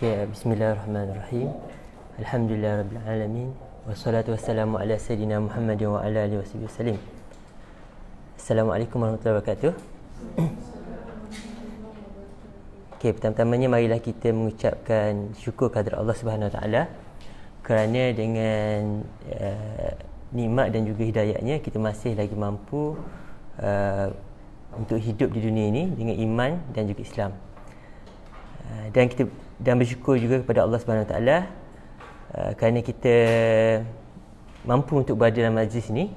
Okay, bismillahirrahmanirrahim. Alhamdulillah rabbil alamin. Wassalatu wassalamu ala sayyidina Muhammad wa ala alihi wasallam. Assalamualaikum warahmatullahi wabarakatuh. Okay, pertama-tamanya marilah kita mengucapkan syukur kepada Allah Subhanahu Wa Taala kerana dengan nikmat dan juga hidayahnya kita masih lagi mampu untuk hidup di dunia ini dengan iman dan juga Islam. Dan bersyukur juga kepada Allah Subhanahu Wa Taala kerana kita mampu untuk berada dalam majlis ini,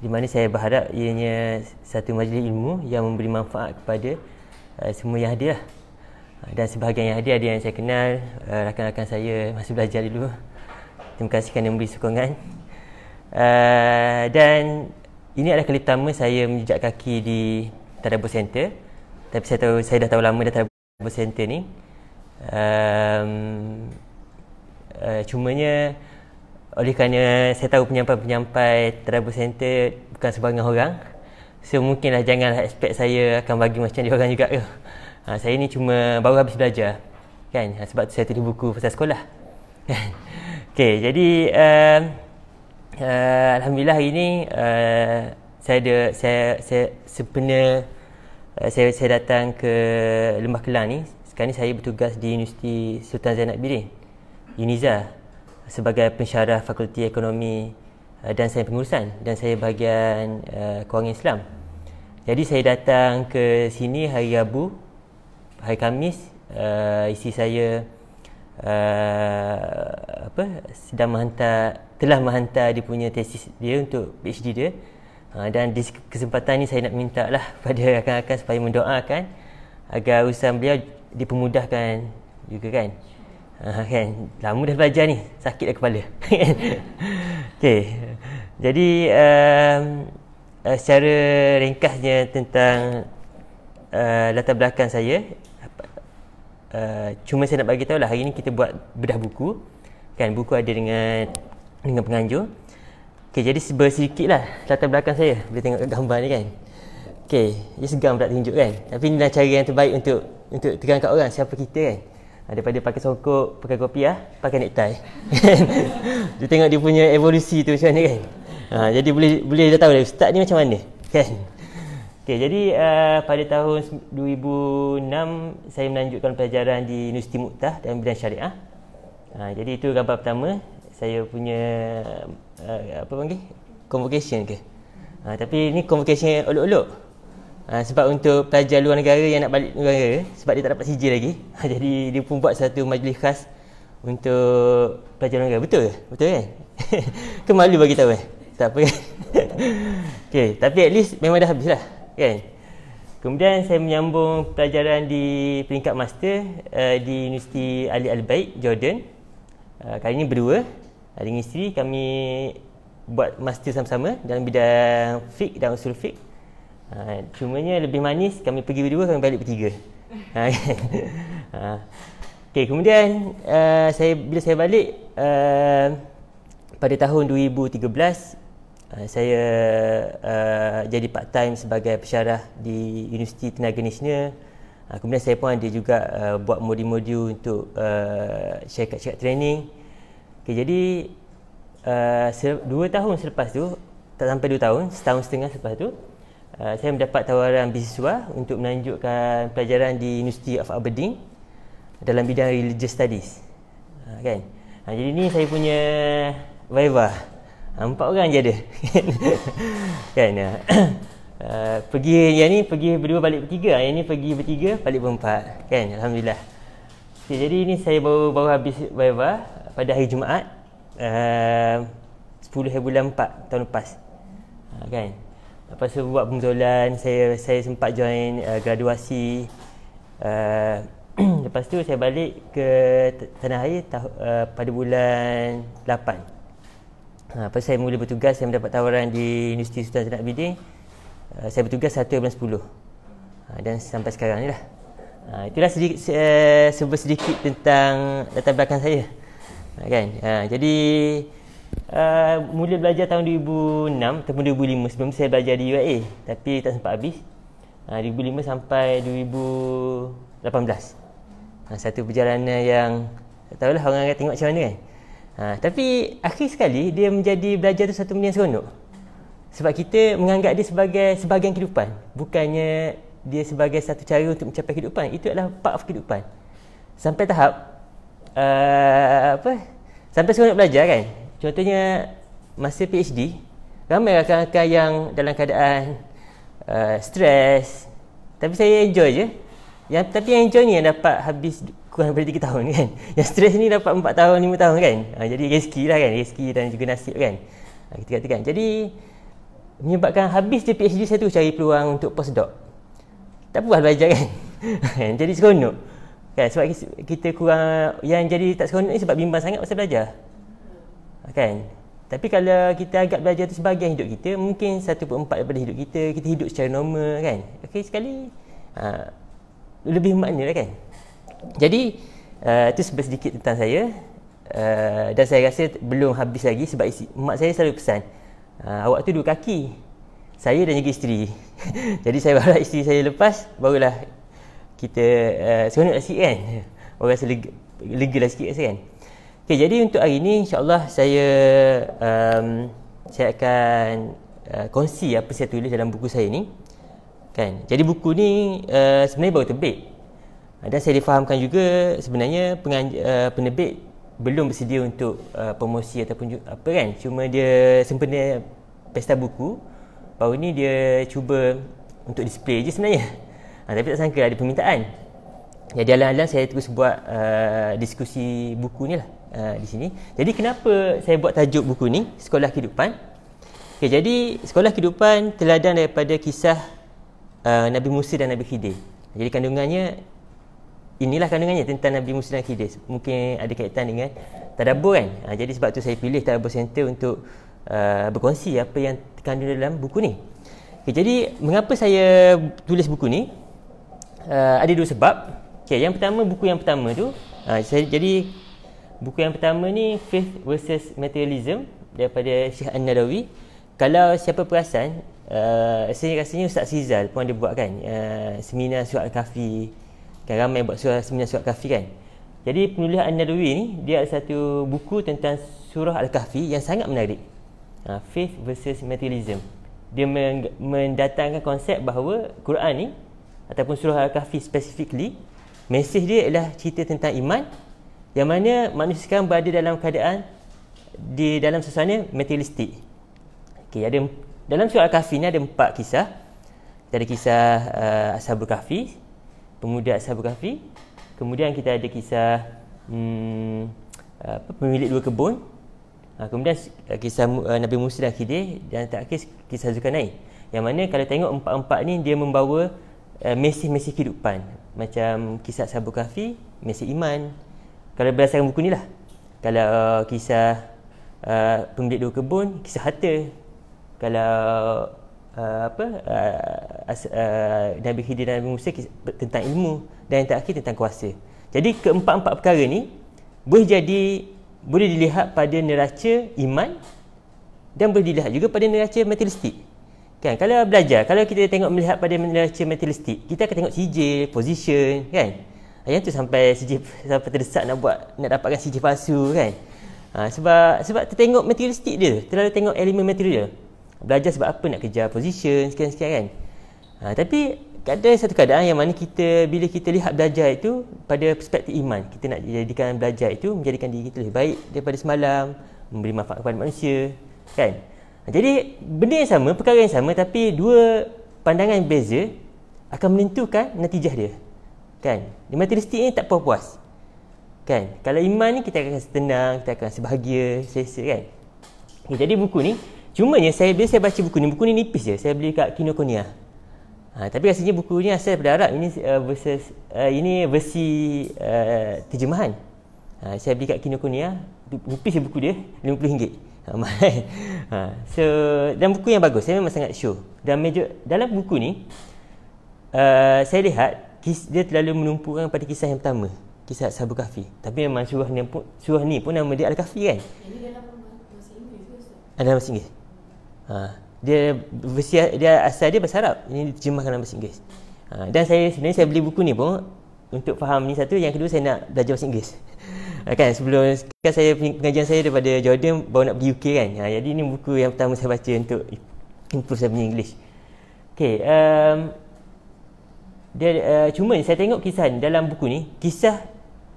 di mana saya berharap ianya satu majlis ilmu yang memberi manfaat kepada semua yang hadir lah. Dan sebahagian yang hadir ada yang saya kenal, rakan-rakan saya masih belajar dulu. Terima kasih kerana memberi sokongan. Dan ini adalah kali pertama saya menjejak kaki di Tadabbur Center. Tapi saya dah tahu lama dah Tadabbur Center ni. Cumanya oleh kerana saya tahu penyampai-penyampai Tadabbur Center bukan sebarangan orang, so mungkinlah janganlah expect saya akan bagi macam dia orang juga ke. Saya ni cuma baru habis belajar kan, sebab tu saya tulis buku pasal sekolah. Okay, jadi alhamdulillah hari ni saya datang ke Lembah Kelang ni. Sekarang ni saya bertugas di Universiti Sultan Zainab Abidin, UNIZA, sebagai pensyarah Fakulti Ekonomi dan Sains Pengurusan, dan saya bahagian kewangan Islam. Jadi saya datang ke sini hari Rabu, hari Khamis. Isteri saya telah menghantar dia punya tesis dia untuk PhD dia. Dan di kesempatan ni saya nak minta lah pada rakan-rakan supaya mendoakan agar urusan beliau dipermudahkan juga kan. Kan lama dah belajar ni, sakit dah kepala. Okey. Jadi secara ringkasnya tentang latar belakang saya, cuma saya nak bagi tahu lah, hari ni kita buat bedah buku kan. Buku ada dengan penganjur. Okey, jadi sedikit lah latar belakang saya. Boleh tengok gambar ni kan. Okey, dia segan pula tunjuk kan. Tapi inilah cara yang terbaik untuk terang kat orang siapa kita kan. Daripada pakai songkok, pakai kopiah, pakai necktie. Dia tengok dia punya evolusi tu macam mana kan. Jadi boleh dah tahu dah ustaz ni macam mana kan. Okey, jadi pada tahun 2006 saya melanjutkan pelajaran di Universiti Muqtah dalam bidang syariah. Jadi itu gambar pertama. Saya punya convocation ke. Tapi ni convocation olok-olok. Sebab untuk pelajar luar negara yang nak balik luar negara, sebab dia tak dapat CJ lagi. Jadi dia pun buat satu majlis khas untuk pelajar luar negara. Betul ke? Betul kan? Ke malu bagi tahu tak apa kan. Okey, tapi at least memang dah habis lah kan. Kemudian saya menyambung pelajaran di peringkat master di Universiti Ali Al-Baik, Jordan. Kali ini berdua dengan isteri kami buat master sama-sama dalam bidang fiqh dan usul fiqh. Cumanya lebih manis kami pergi berdua, kami balik bertiga. Okey, kemudian bila saya balik pada tahun 2013, saya jadi part time sebagai pensyarah di Universiti Tenaga Nasional. Kemudian saya pun ada juga buat modul-modul untuk syarikat training. Okay, jadi 2 tahun selepas tu, tak sampai 2 tahun, setahun setengah selepas tu, saya mendapat tawaran beasiswa untuk melanjutkan pelajaran di University of Aberdeen dalam bidang Religious Studies. Kan? Jadi ni saya punya viva. 4 orang je ada. Kan? Pergi yang ni pergi berdua balik bertiga, yang ni pergi bertiga balik berempat kan. Alhamdulillah. Okay, jadi ni saya baru habis viva pada hari Jumaat 10 hari bulan 4 tahun lepas. Kan. Lepas tu buat pembetulan, saya sempat join graduasi. Lepas tu saya balik ke tanah air pada bulan 8. Lepas saya mula bertugas, saya mendapat tawaran di Universiti Sultan Zainab Abidin. Saya bertugas 1 bulan 10. Dan sampai sekarang ni lah. Itulah sedikit tentang latar belakang saya. Kan? Jadi mula belajar tahun 2006 ataupun 2005. Sebelum tu saya belajar di UAE tapi tak sempat habis. 2005 sampai 2018. Satu perjalanan yang tak tahulah orang akan tengok macam mana kan. Tapi akhir sekali dia menjadi belajar tu satu benda yang seronok. Sebab kita menganggap dia sebagai sebahagian kehidupan, bukannya dia sebagai satu cara untuk mencapai kehidupan. Itu adalah part of kehidupan. Sampai tahap sampai seronok belajar kan. Contohnya masa PhD, ramai rakan-rakan yang dalam keadaan stres, tapi saya enjoy je. Tapi yang enjoy ni yang dapat habis kurang daripada 3 tahun kan. Yang stres ni dapat 4 tahun, 5 tahun kan. Jadi rezeki lah kan, rezeki dan juga nasib kan. Kita katakan. Jadi menyebabkan habis je PhD saya tu cari peluang untuk postdoc. Tak puas belajar kan. Jadi seronok. Kan sebab kita kurang, yang jadi tak seronok ni sebab bimbang sangat pasal belajar. Kan. Tapi kalau kita agak belajar tu sebahagian hidup kita, mungkin 1/4 daripada hidup kita hidup secara normal kan. Okey sekali lebih makna lah kan. Jadi itu sedikit tentang saya. Dan saya rasa belum habis lagi sebab mak saya selalu pesan, awak tu 2 kaki, saya dan juga isteri. Jadi saya harap isteri saya lepas, barulah kita seronok sikit kan. Orang rasa lega lah sikit rasa kan. Okay, jadi untuk hari ni insyaAllah saya akan kongsi apa saya tulis dalam buku saya ni kan. Jadi buku ni sebenarnya baru terbit, dan saya difahamkan juga sebenarnya penerbit belum bersedia untuk promosi ataupun apa kan. Cuma dia sempena pesta buku, baru ni dia cuba untuk display je sebenarnya. Tapi tak sangka ada permintaan. Jadi alang-alang saya terus buat diskusi buku ni lah di sini. Jadi kenapa saya buat tajuk buku ni Sekolah Kehidupan? Okay, jadi Sekolah Kehidupan teladan daripada kisah Nabi Musa dan Nabi Khidir. Jadi inilah kandungannya tentang Nabi Musa dan Khidir. Mungkin ada kaitan dengan tadabbur kan. Jadi sebab tu saya pilih Tadabbur Center untuk berkongsi apa yang terkandung dalam buku ni. Okay, jadi mengapa saya tulis buku ni? Ada 2 sebab. Okay, yang pertama, buku yang pertama tu buku yang pertama ni Faith versus Materialism daripada Syekh An-Nadawi. Kalau siapa perasan, saya rasanya Ustaz Rizal pun ada buat kan, seminar Surah Al-Kahfi kan, ramai buat seminar Surah Al-Kahfi kan. Jadi penulis An-Nadawi ni dia ada satu buku tentang Surah Al-Kahfi yang sangat menarik, Faith versus Materialism. Dia mendatangkan konsep bahawa Quran ni ataupun Surah Al-Kahfi specifically, mesej dia adalah cerita tentang iman, yang mana manusia sekarang berada dalam keadaan di dalam suasana materialistik. Okay, dalam Surah Al-Kahfi ni ada 4 kisah. Kita ada kisah Ashabul Kahfi, pemuda Ashabul Kahfi. Kemudian kita ada kisah pemilik 2 kebun. Kemudian kisah Nabi Musa dan Khidir, dan terakhir kisah Zulkarnain. Yang mana kalau tengok 4 ni dia membawa mesej-mesej kehidupan. Macam kisah Ashabul Kahfi, mesej iman. Kalau berdasarkan buku ni lah. Kalau kisah pemilik 2 kebun, kisah harta. Kalau Nabi Khidir dan Nabi Musa tentang ilmu, dan yang terakhir tentang kuasa. Jadi keempat-empat perkara ni boleh dilihat pada neraca iman, dan boleh dilihat juga pada neraca materialistik. Kan, kalau belajar, kalau kita melihat pada neraca materialistik, kita akan tengok sijil, position kan. Yang tu sampai terdesak nak dapatkan sijil palsu kan. Sebab tertengok materialistik dia, terlalu tengok elemen material. Belajar sebab apa? Nak kejar position sekian-sekian kan. Tapi ada satu keadaan yang mana bila kita lihat belajar itu pada perspektif iman, kita nak jadikan belajar itu menjadikan diri kita lebih baik daripada semalam, memberi manfaat kepada manusia kan. Jadi benda yang sama, perkara yang sama, tapi 2 pandangan yang berbeza akan menentukan natijah dia kan. Di materialistik ni tak puas-puas kan. Kalau iman ni kita akan tenang, kita akan sebahagia, selesa kan. Okay, jadi buku ni, cumanya bila saya baca buku ni nipis je. Saya beli kat Kinokuniya. Tapi rasanya buku ni asal daripada Arab. Ini versi terjemahan. Saya beli kat Kinokuniya, nipis je buku dia, RM50. Dan buku yang bagus, saya memang sangat sure. Dan dalam buku ni saya lihat dia terlalu menumpukan pada kisah yang pertama, kisah Ashabul Kahfi. Tapi memang surah ni pun nama dia Al-Kahfi kan. Ini dalam bahasa Inggeris ke Ustaz? Dalam bahasa Inggeris. Dia asal dia bahasa Arab, ini diterjemahkan dalam bahasa Inggeris. Dan sebenarnya saya beli buku ni pun untuk faham ni satu. Yang kedua, saya nak belajar bahasa Inggeris. Kan sebelum kan saya pengajian saya daripada Jordan baru nak pergi UK kan. Jadi ni buku yang pertama saya baca untuk improve saya punya English. Okey, cuma saya tengok kisah ni, dalam buku ni kisah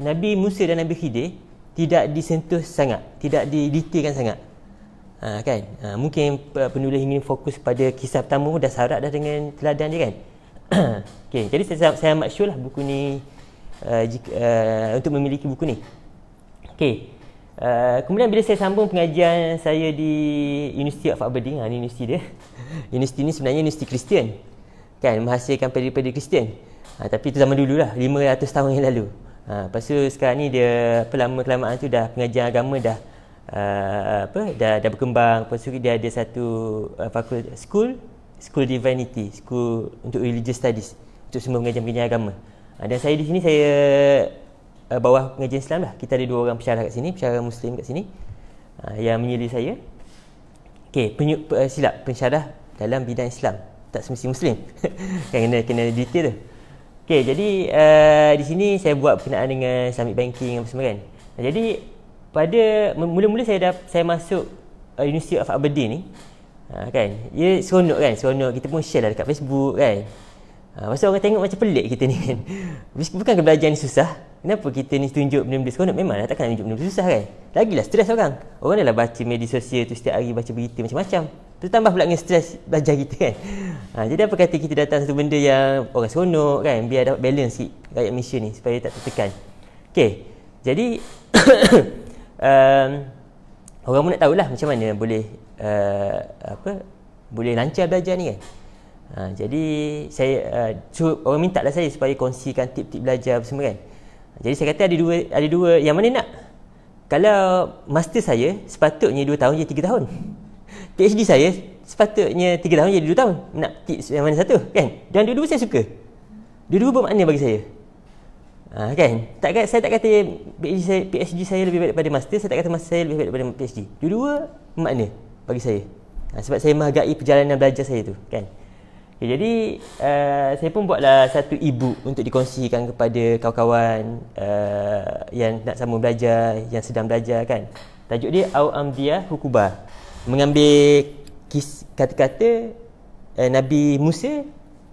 Nabi Musa dan Nabi Khidir tidak disentuh sangat, tidak didetailkan sangat. Mungkin penulis ingin fokus pada kisah pertama, dah syarat dah dengan teladan dia kan. Okey, jadi saya amat sure lah buku ni untuk memiliki buku ni. Okey. Kemudian bila saya sambung pengajian saya di University of Aberdeen, ni universiti dia. Universiti ni sebenarnya universiti Kristian. Kan, menghasilkan pedi-pedi Kristian. Tapi itu zaman dulu lah, 500 tahun yang lalu. Lepas tu sekarang ni dia lama-kelamaan tu dah pengajian agama dah dah berkembang. Lepas tu dia ada satu fakultas School Divinity, School untuk Religious Studies, untuk semua pengajian-pengajian agama. Dan saya di sini, saya bawah pengajian Islam lah. Kita ada 2 orang pensyarah kat sini, pensyarah Muslim kat sini yang menyeli saya. Okey, silap, pensyarah dalam bidang Islam, tak semesti Muslim. kena detail tu. Okey, jadi di sini saya buat berkenaan dengan Islamic banking apa semua kan. Jadi pada mula-mula saya masuk University of Aberdeen ni, kan, dia seronok kan, kita pun share lah dekat Facebook kan. Masa orang tengok macam pelik kita ni kan. Bukan belajar ni susah. Kenapa kita ni tunjuk benda-benda seronok? Memang lah, takkan nak tunjuk benda-benda susah kan. Lagilah stres orang. Orang dah lah baca media sosial tu setiap hari, baca berita macam-macam. Tu tambah pula dengan stres belajar kita kan. Jadi apa kata kita datang satu benda yang orang seronok kan, biar dapat balance sikit rakyat Malaysia ni supaya tak tertekan. Okey. Jadi orang pun nak tahulah macam mana boleh boleh lancar belajar ni kan. Jadi saya orang minta lah saya supaya kongsikan tip-tip belajar semua kan. Jadi saya kata ada dua yang mana nak. Kalau master saya sepatutnya 2 tahun jadi 3 tahun. PhD saya sepatutnya 3 tahun jadi 2 tahun. Nak tips yang mana satu kan? Dan dua-dua saya suka. Dua-dua bermakna bagi saya. Kan? Saya tak kata PhD saya lebih baik daripada master, saya tak kata master saya lebih baik daripada PhD. Dua-dua bermakna bagi saya. Sebab saya menghargai perjalanan belajar saya tu kan. Okay, jadi saya pun buatlah satu e-book untuk dikongsikan kepada kawan-kawan yang nak sambung belajar, yang sedang belajar kan. Tajuk dia Al-Anbiya Hukubah. Mengambil kata-kata Nabi Musa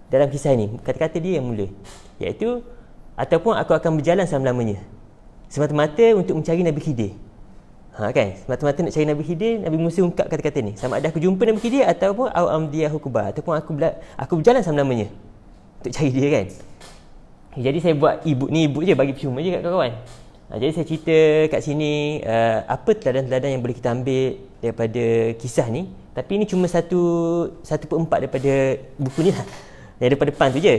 dalam kisah ini. Kata-kata dia yang mula, iaitu ataupun aku akan berjalan selama-lamanya, semata-mata untuk mencari Nabi Khidir. Kan, semata-mata nak cari Nabi Khidir, Nabi Musa ungkap kata-kata ni. Sama ada aku jumpa Nabi Khidir ataupun Al-Anbiya Hukubah, ataupun aku berjalan selama-lamanya untuk cari dia kan. Jadi saya buat e-book ni, e-book je bagi percuma je kat kawan-kawan. Jadi saya cerita kat sini apa teladan-teladan yang boleh kita ambil daripada kisah ni. Tapi ini cuma 1/4 daripada buku ni lah, yang depan-depan tu je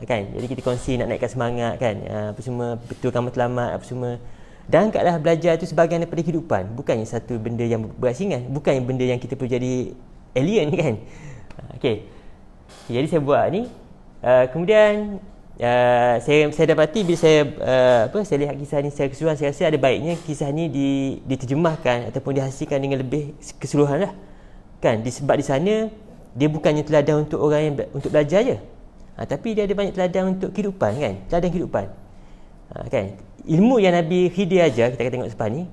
kan. Jadi kita kongsi nak naikkan semangat kan, apa semua, betulkan matlamat apa semua. Dan angkatlah belajar tu sebahagian daripada kehidupan, bukannya satu benda yang berasingan, bukannya benda yang kita perlu jadi alien kan. Okey. Jadi saya buat ni, kemudian saya dapati bila saya lihat kisah ni secara keseluruhan, saya rasa ada baiknya kisah ni diterjemahkan ataupun dihasilkan dengan lebih keseluruhan lah kan. Sebab di sana dia bukannya teladan untuk orang yang untuk belajar je, tapi dia ada banyak teladan untuk kehidupan kan, teladan kehidupan kan. Ilmu yang Nabi Khidir ajar, kita akan tengok depan ni,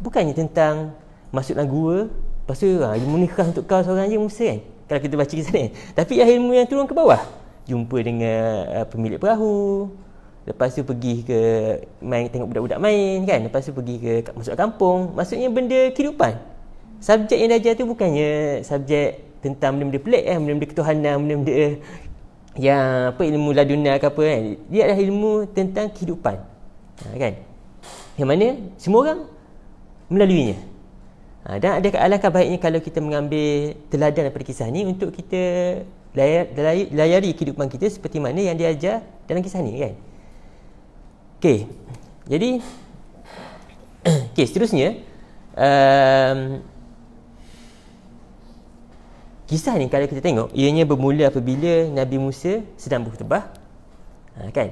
bukannya tentang masuk dalam gua, lepas tu ilmu ni khas untuk kau seorang je Musa kan, kalau kita baca kisah ni. Tapi ilmu yang turun ke bawah, jumpa dengan pemilik perahu, lepas tu pergi ke main, tengok budak-budak main kan, lepas tu pergi ke masuk kampung. Maksudnya benda kehidupan. Subjek yang dia ajar tu bukannya subjek tentang benda-benda pelik kan, benda-benda ketuhanan, benda-benda yang ilmu ladunia ke apa kan. Dia adalah ilmu tentang kehidupan kan, yang mana semua orang melaluinya. Dan ada alangkah baiknya kalau kita mengambil teladan daripada kisah ni untuk kita layari kehidupan kita seperti mana yang diajar dalam kisah ni kan. Okey. Jadi seterusnya kisah ni kalau kita tengok, ianya bermula apabila Nabi Musa sedang berkhutbah kan,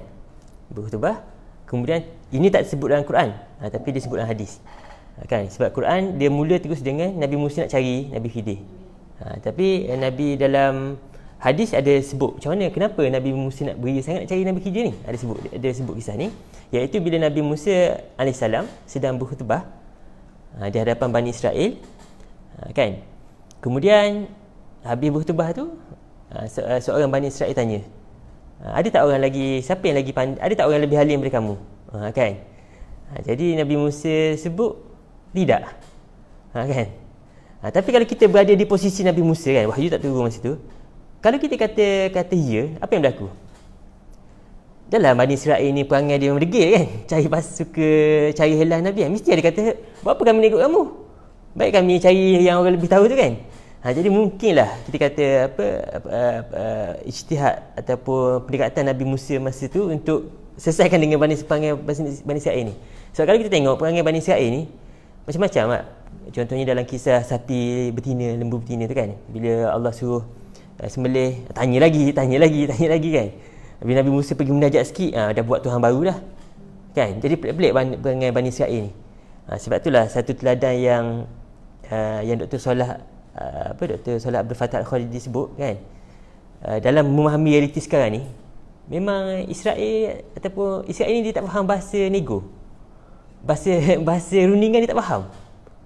berkhutbah. Kemudian ini tak disebut dalam Quran, tapi disebut dalam hadis kan. Sebab Quran dia mula terus dengan Nabi Musa nak cari Nabi Khidir, tapi Nabi dalam hadis ada sebut macam mana, kenapa Nabi Musa nak beria sangat nak cari Nabi Khidir ni. Ada sebut kisah ni, iaitu bila Nabi Musa AS sedang berkhutbah di hadapan Bani Israel, kan. Kemudian habis berkhutbah tu, seorang Bani Israel tanya, ada tak orang lagi, siapa yang lagi ada tak orang lebih alim daripada kamu, kan. Jadi Nabi Musa sebut tidak, kan. Tapi kalau kita berada di posisi Nabi Musa, kan, wahyu tak turun masa tu, kalau kita kata ya, apa yang berlaku? Dalam Bani Israel ni perangai dia memang degil, kan, suka cari helah Nabi, kan. Mesti ada kata, buat apa kami nak ikut kamu, baik kami cari yang orang lebih tahu tu, kan. Jadi mungkinlah kita kata ijtihad ataupun pendekatan Nabi Musa masa tu untuk selesaikan dengan perangai Bani Israel ni. Sebab kalau kita tengok perangai Bani Israel ni macam-macam, contohnya dalam kisah sapi betina, lembu betina tu, kan, bila Allah suruh sembelih, tanya lagi, kan. Bila Nabi Musa pergi munajat sikit, dah buat Tuhan baru dah, kan. Jadi pelik-pelik perangai Bani Israel ni. Sebab itulah satu teladan yang Dr. Salah Abdul Fattah Al-Khalidi sebut, kan, dalam memahami realiti sekarang ni, memang Israel ni dia tak faham bahasa nego, bahasa rundingan dia tak faham.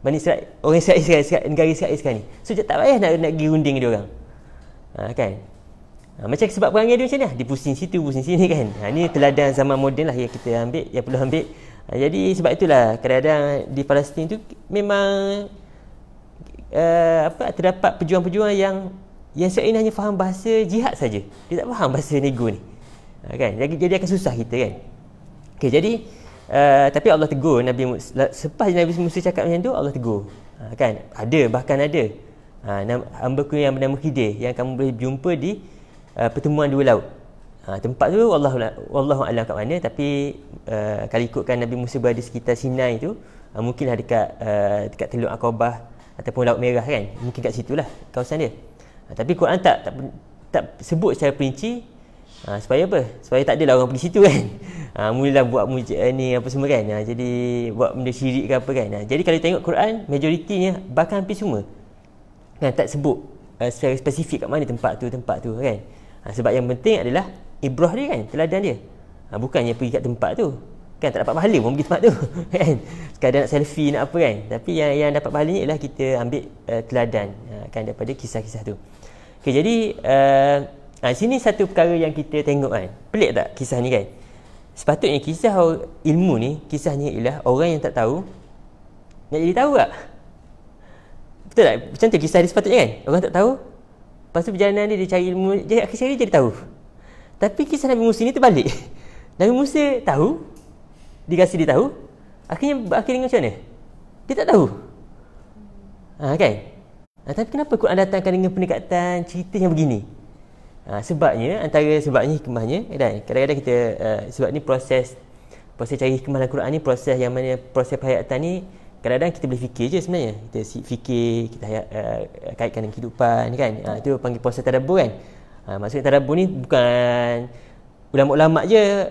Bani Israel, orang Israel sekarang, negara Israel sekarang ni, so tak payah nak pergi runding dia orang, kan. Macam sebab perangai dia macam ni, dia pusing situ, pusing sini, kan. Ni teladan zaman moden lah yang kita ambil, yang perlu ambil. Jadi sebab itulah kadang-kadang di Palestin tu memang terdapat pejuang-pejuang yang Israel hanya faham bahasa jihad saja, dia tak faham bahasa nego ni, kan. Jadi akan susah kita, kan. Okay, jadi tapi Allah tegur Nabi Musa. Selepas Nabi Musa cakap macam tu, Allah tegur, kan. Bahkan ada hamba-Ku yang bernama Khidir yang kamu boleh jumpa di pertemuan dua laut. Tempat tu wallahu a'lam kat mana, tapi kalau ikutkan Nabi Musa berada sekitar Sinai tu, mungkinlah dekat Teluk Aqabah ataupun Laut Merah, kan. Mungkin kat situlah kawasan dia. Tapi Quran tak sebut secara perinci, supaya apa? Supaya tak adalah orang pergi situ, kan. Mulalah buat ni apa semua, kan. Jadi buat benda syirik ke apa, kan. Jadi kalau tengok Quran, majoritinya bahkan hampir semua, kan, tak sebut secara spesifik kat mana tempat tu, kan. Sebab yang penting adalah ibrah dia, kan, teladan dia. Bukannya pergi kat tempat tu, kan, tak dapat pahala pun pergi tempat tu, kan. Sekadar nak selfie, nak apa, kan. Tapi yang dapat pahalanya ialah kita ambil teladan, kan, daripada kisah-kisah tu. Okay, jadi sini satu perkara yang kita tengok, kan. Pelik tak kisah ni, kan. Sepatutnya kisah ilmu ni, kisahnya ialah orang yang tak tahu nak jadi tahu tak? Betul tak? Macam tu kisah dia sepatutnya, kan. Orang tak tahu, lepas tu perjalanan dia cari ilmu, akhirnya dia jadi tahu. Tapi kisah Nabi Musa ni terbalik. Nabi Musa tahu, dia rasa dia tahu, akhirnya berakhir dengan macam mana? Dia tak tahu, kan. Tapi kenapa Quran datangkan dengan pendekatan cerita yang begini? Antara sebabnya hikmahnya, dan kadang-kadang kita sebab ni proses cari hikmah dalam Quran ni, proses yang mana proses penghayatan ni kadang-kadang kita boleh fikir je sebenarnya. Kita fikir, kita kaitkan dengan kehidupan, kan. Itu panggil proses tadabbur, kan. Maksudnya tadabbur ni bukan ulama-ulama je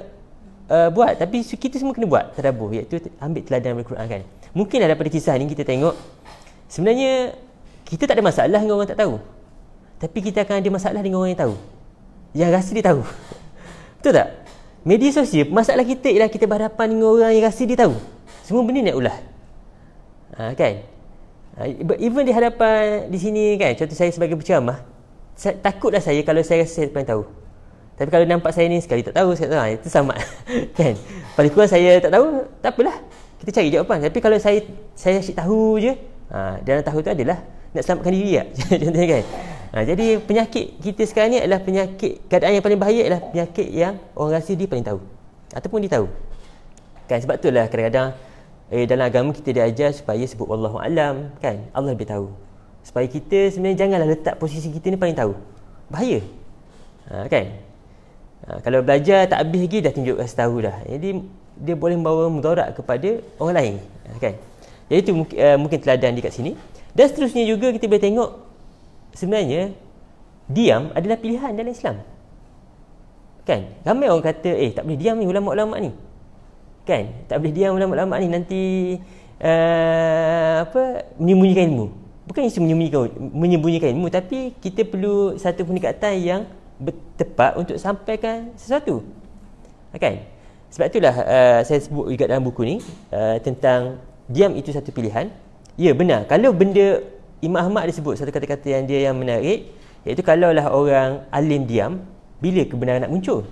buat, tapi kita semua kena buat tadabbur, iaitu ambil teladan dari Quran, kan. Mungkinlah daripada kisah ni kita tengok sebenarnya kita tak ada masalah dengan orang tak tahu, tapi kita akan ada masalah dengan orang yang tahu, yang rasa dia tahu. Betul tak? Media sosial, masalah kita ialah kita berhadapan dengan orang yang rasa dia tahu semua benda nak ulah, kan. Even di hadapan di sini, kan, contoh saya sebagai penceramah, takutlah saya kalau saya rasa saya paling tahu. Tapi kalau nampak saya ni sekali tak tahu, saya tahu, itu sama kan. Paling kurang saya tak tahu, tak apalah, kita cari jawapan. Tapi kalau saya asyik tahu je, dalam tahu tu adalah nak selamatkan diri tak? Contohnya, kan. Jadi penyakit kita sekarang ni adalah penyakit, keadaan yang paling bahaya adalah penyakit yang orang rasa dia paling tahu ataupun dia tahu, kan. Sebab itulah kadang-kadang dalam agama kita diajar supaya sebut wallahu alam, kan, Allah lebih tahu, supaya kita sebenarnya janganlah letak posisi kita ni paling tahu, bahaya, kan. Kalau belajar tak habis lagi dah tunjuk rasa tahu dah, jadi dia boleh membawa mudarat kepada orang lain, kan. Jadi itu mungkin teladan di kat sini. Dan seterusnya juga kita boleh tengok sebenarnya diam adalah pilihan dalam Islam, kan. Ramai orang kata tak boleh diam ni ulama-ulama ni, kan, tak boleh diam ulama-ulama ni, nanti menyembunyikan ilmu. bukan isu menyembunyikan ilmu, tapi kita perlu satu pendekatan yang tepat untuk sampaikan sesuatu. Kan? Sebab itulah saya sebut juga dalam buku ni tentang diam itu satu pilihan. Ya, benar. Kalau benda Imam Ahmad ada sebut satu kata-kata yang dia yang menarik, iaitu kalaulah orang alim diam, bila kebenaran nak muncul.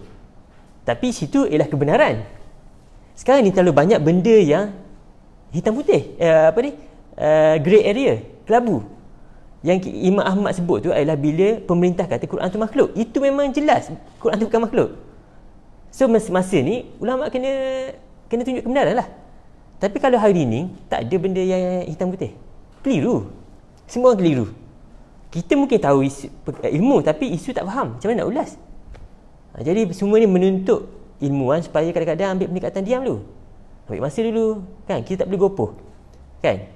Tapi situ ialah kebenaran. Sekarang ni terlalu banyak benda yang hitam putih, grey area, kelabu. Yang Imam Ahmad sebut tu adalah bila pemerintah kata Quran tu makhluk. Itu memang jelas Quran tu bukan makhluk. So masa ni ulama kena tunjuk kebenaran lah. Tapi kalau hari ni tak ada benda yang hitam putih, keliru. Semua orang keliru. Kita mungkin tahu ilmu, tapi isu tak faham macam mana nak ulas. Jadi semua ni menuntut ilmuwan supaya kadang-kadang ambil pendekatan diam dulu, ambil masa dulu, kan? Kita tak boleh gopoh, kan?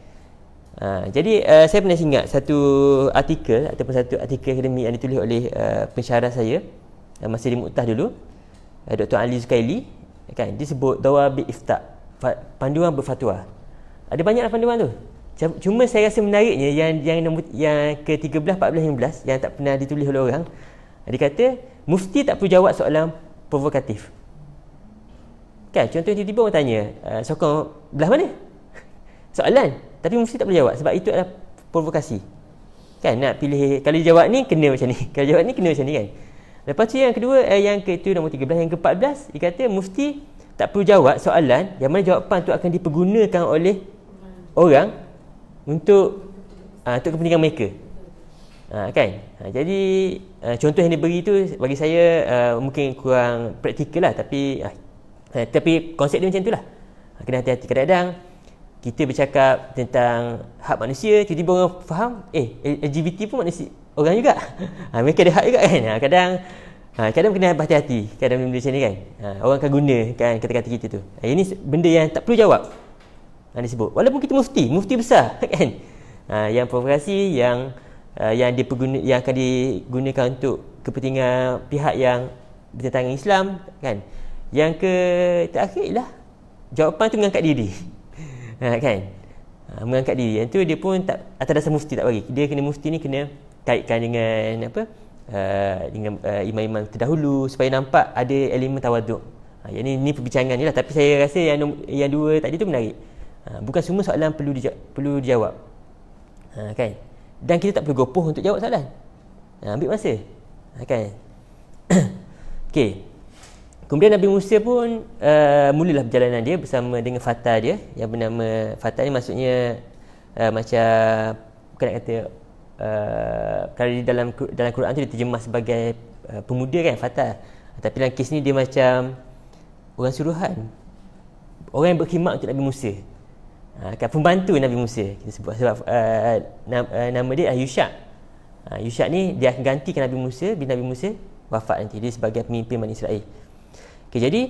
Jadi saya pernah ingat satu artikel akademik yang ditulis oleh pensyarah saya masa di Muqtah dulu, Dr. Ali Zukaili, kan? Dia sebut Dawabit Ifta', panduan berfatwa. Ada banyaklah panduan tu. Cuma saya rasa menariknya yang ke-13, 14, 15 yang tak pernah ditulis oleh orang. Dia kata mufti tak perlu jawab soalan provokatif. Kan, contoh tiba-tiba orang tanya, sokong belah mana? Soalan, tapi mufti tak boleh jawab sebab itu adalah provokasi. Kan, nak pilih, kalau dia jawab ni kena macam ni, kalau jawab ni kena macam ni, kan. Lepas tu yang kedua, itu nombor 13, yang ke-14, dia kata mufti tak perlu jawab soalan yang mana jawapan tu akan dipergunakan oleh orang untuk kepentingan mereka. Kan? Jadi contoh yang diberi tu bagi saya mungkin kurang praktikal lah, tapi konsep dia macam tu lah. Kena hati-hati. Kadang-kadang kita bercakap tentang hak manusia, tiba-tiba orang faham LGBT pun manusia, orang juga. Mereka ada hak juga, kan. Kadang kena berhati-hati kadang benda macam ni, kan. Orang akan gunakan kata-kata kita tu. Ini benda yang tak perlu jawab, disebut. Walaupun kita mufti besar, kan. Yang provokasi yang akan digunakan untuk kepentingan pihak yang bertentangan Islam, kan. Yang terakhir ialah jawapan tu mengangkat diri. Kan. Mengangkat diri. Yang tu dia pun tak, atas dasar mufti tak bagi. Dia kena, mufti ni kena kaitkan dengan dengan imam-imam terdahulu supaya nampak ada elemen tawaduk. Yang ni perbincangan ni lah, tapi saya rasa yang dua tadi tu menarik. Bukan semua soalan perlu dijawab. Kan. Dan kita tak perlu gopoh untuk jawab soalan. Ambil masa. Kan. Okey. Kemudian Nabi Musa pun mulalah perjalanan dia bersama dengan fata dia yang bernama, fata ni maksudnya macam, bukan nak kata kalau di dalam Quran tu diterjemah sebagai pemuda, kan, fata. Tapi dalam kes ni dia macam orang suruhan, orang yang berkhidmat untuk Nabi Musa, kan, pembantu Nabi Musa kita sebut, sebab nama dia Yusha'. Yusha' ni dia akan gantikan Nabi Musa bila Nabi Musa wafat nanti, dia sebagai pemimpin Bani Israel. Okay, jadi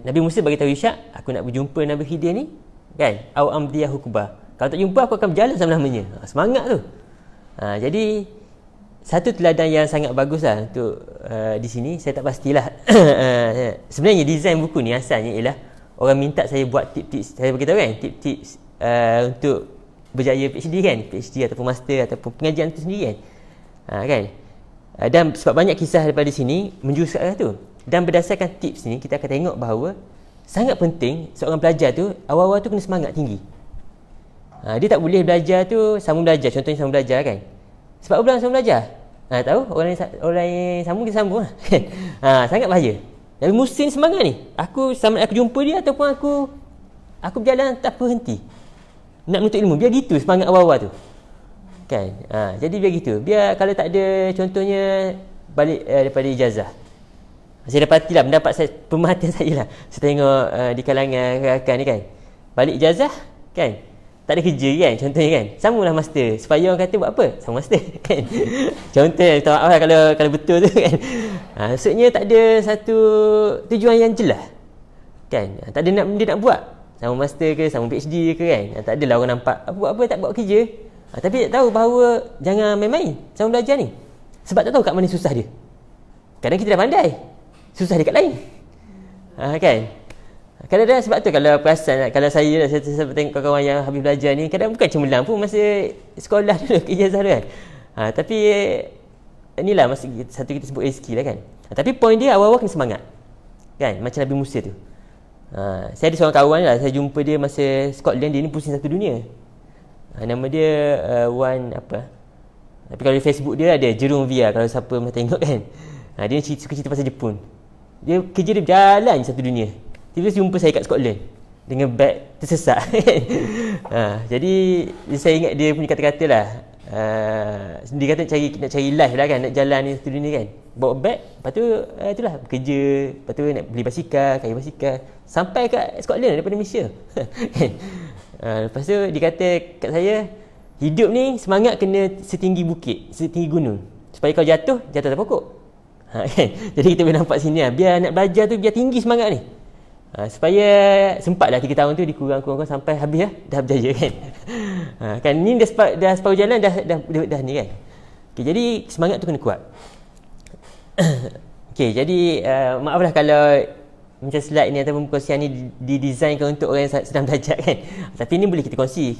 Nabi Musa bagi tahu Yusha', aku nak berjumpa Nabi Khidir ni, kan, au amdiyah hukbah. Kalau tak jumpa aku akan berjalan sama-samanya. Semangat tu. Jadi satu teladan yang sangat bagus lah untuk di sini. Saya tak pastilah sebenarnya design buku ni asalnya ialah orang minta saya buat tips-tips. Saya beritahu, kan, tips-tips untuk berjaya PhD, kan, PhD ataupun master ataupun pengajian tu sendiri, kan. Kan. Dan sebab banyak kisah daripada sini menjurus ke arah tu. Dan berdasarkan tips ni kita akan tengok bahawa sangat penting seorang pelajar tu awal-awal tu kena semangat tinggi. Dia tak boleh belajar tu sambung belajar. Contohnya sambung belajar, kan. Sebab apa sambung belajar? Tahu orang yang sambung kita sambung lah. Sangat bahaya. Nabi Musa ni semangat ni. Aku jumpa dia ataupun aku berjalan tak berhenti nak menuntut ilmu. Biar gitu semangat awal-awal tu, kan. Jadi biar gitu. Biar kalau tak ada, contohnya balik daripada ijazah, saya dapatilah pendapat saya, pemerhatian saya lah. Saya tengok di kalangan rakan ni, kan, balik ijazah, kan, tak ada kerja, kan, contohnya, kan, sambunglah master. Supaya orang kata buat apa? Sambung master, kan. Contohnya, minta maaf lah kalau betul tu, kan. Maksudnya tak ada satu tujuan yang jelas, kan. Tak ada dia nak buat sambung master ke, sambung PhD ke, kan. Tak adalah orang nampak buat apa, tak buat kerja. Tapi tak tahu bahawa jangan main-main sambung belajar ni. Sebab tak tahu kat mana susah dia. Kadang kita dah pandai, susah dia kat lain. Kan. Kadang-kadang sebab tu kalau perasan, kalau saya tengok kawan-kawan yang habis belajar ni, kadang bukan cemerlang pun masa sekolah dulu ijazah tu kan. Tapi inilah masa satu kita sebut rezeki lah kan. Tapi poin dia awal-awal kena semangat. Kan, macam Nabi Musa tu. Saya ada seorang kawan lah, saya jumpa dia masa Scotland, dia ni pusing satu dunia. Nama dia Wan apa. Tapi kalau di Facebook dia ada Jerung VR, kalau siapa pernah tengok kan. Dia suka cerita pasal Jepun. Dia kerja dia berjalan satu dunia. Tiba-tiba jumpa saya kat Scotland dengan beg tersesat. Jadi saya ingat dia punya kata-kata lah. Dia kata nak cari life lah kan, nak jalan ni satu dunia kan. Bawa beg, lepas tu itulah bekerja, lepas tu nak beli basikal, kaya basikal, sampai kat Scotland daripada Malaysia. Lepas tu dia kata kat saya, hidup ni semangat kena setinggi bukit, setinggi gunung, supaya kau jatuh atas pokok. Kan? Jadi kita boleh nampak sini lah, biar nak belajar tu biar tinggi semangat ni. Supaya sempatlah 3 tahun tu dikurang-kurang sampai habis lah, dah berjaya kan. Kan ni dah separuh jalan dah ni kan. Okay, jadi semangat tu kena kuat. Okay, jadi maaflah kalau macam slide ni ataupun perkongsian ni didesainkan untuk orang yang sedang belajar kan. Tapi ni boleh kita kongsi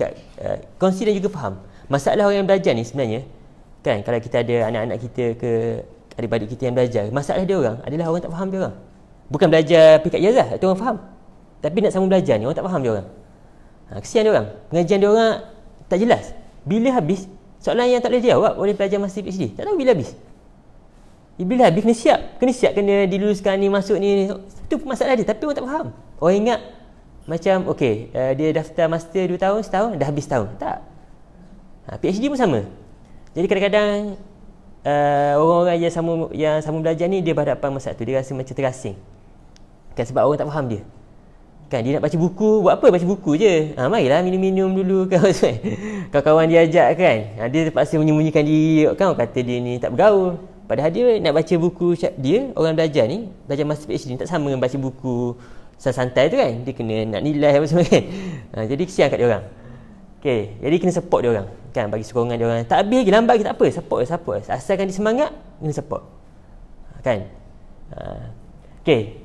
kongsi dan juga faham. Masalah orang yang belajar ni sebenarnya kan, kalau kita ada anak-anak kita ke adik-adik kita yang belajar, masalah dia orang adalah orang tak faham dia orang. Bukan belajar pikat ijazah, itu orang faham. Tapi nak sambung belajar ni, orang tak faham dia orang. Kesian dia orang. Pengajian dia orang tak jelas. Bila habis, soalan yang tak boleh jawab oleh pelajar masa PhD. Tak tahu bila habis. Bila habis kena siap. Kena diluluskan ni, masuk ni. Itu masalah dia. Tapi orang tak faham. Orang ingat macam, okey, dia daftar master 2 tahun, setahun, dah habis tahun. Tak. PhD pun sama. Jadi kadang-kadang orang-orang yang sama belajar ni, dia berhadapan masalah tu. Dia rasa macam terasing. Kan sebab orang tak faham dia. Kan dia nak baca buku, buat apa baca buku je. Marilah minum-minum dulu kan. Kawan-kawan dia ajak kan. Dia terpaksa menyembunyikan diri kan, orang kata dia ni tak bergaul. Padahal dia nak baca buku dia, orang belajar ni, belajar master PhD ni tak sama dengan baca buku santai tu kan. Dia kena nak nilai apa semua kan. Jadi kesian kat dia orang. Okay, jadi kena support dia orang kan, bagi sokongan dia orang. Tak habis lagi, lambat lagi tak apa, support. Asalkan dia semangat, kena support. Kan? Okay.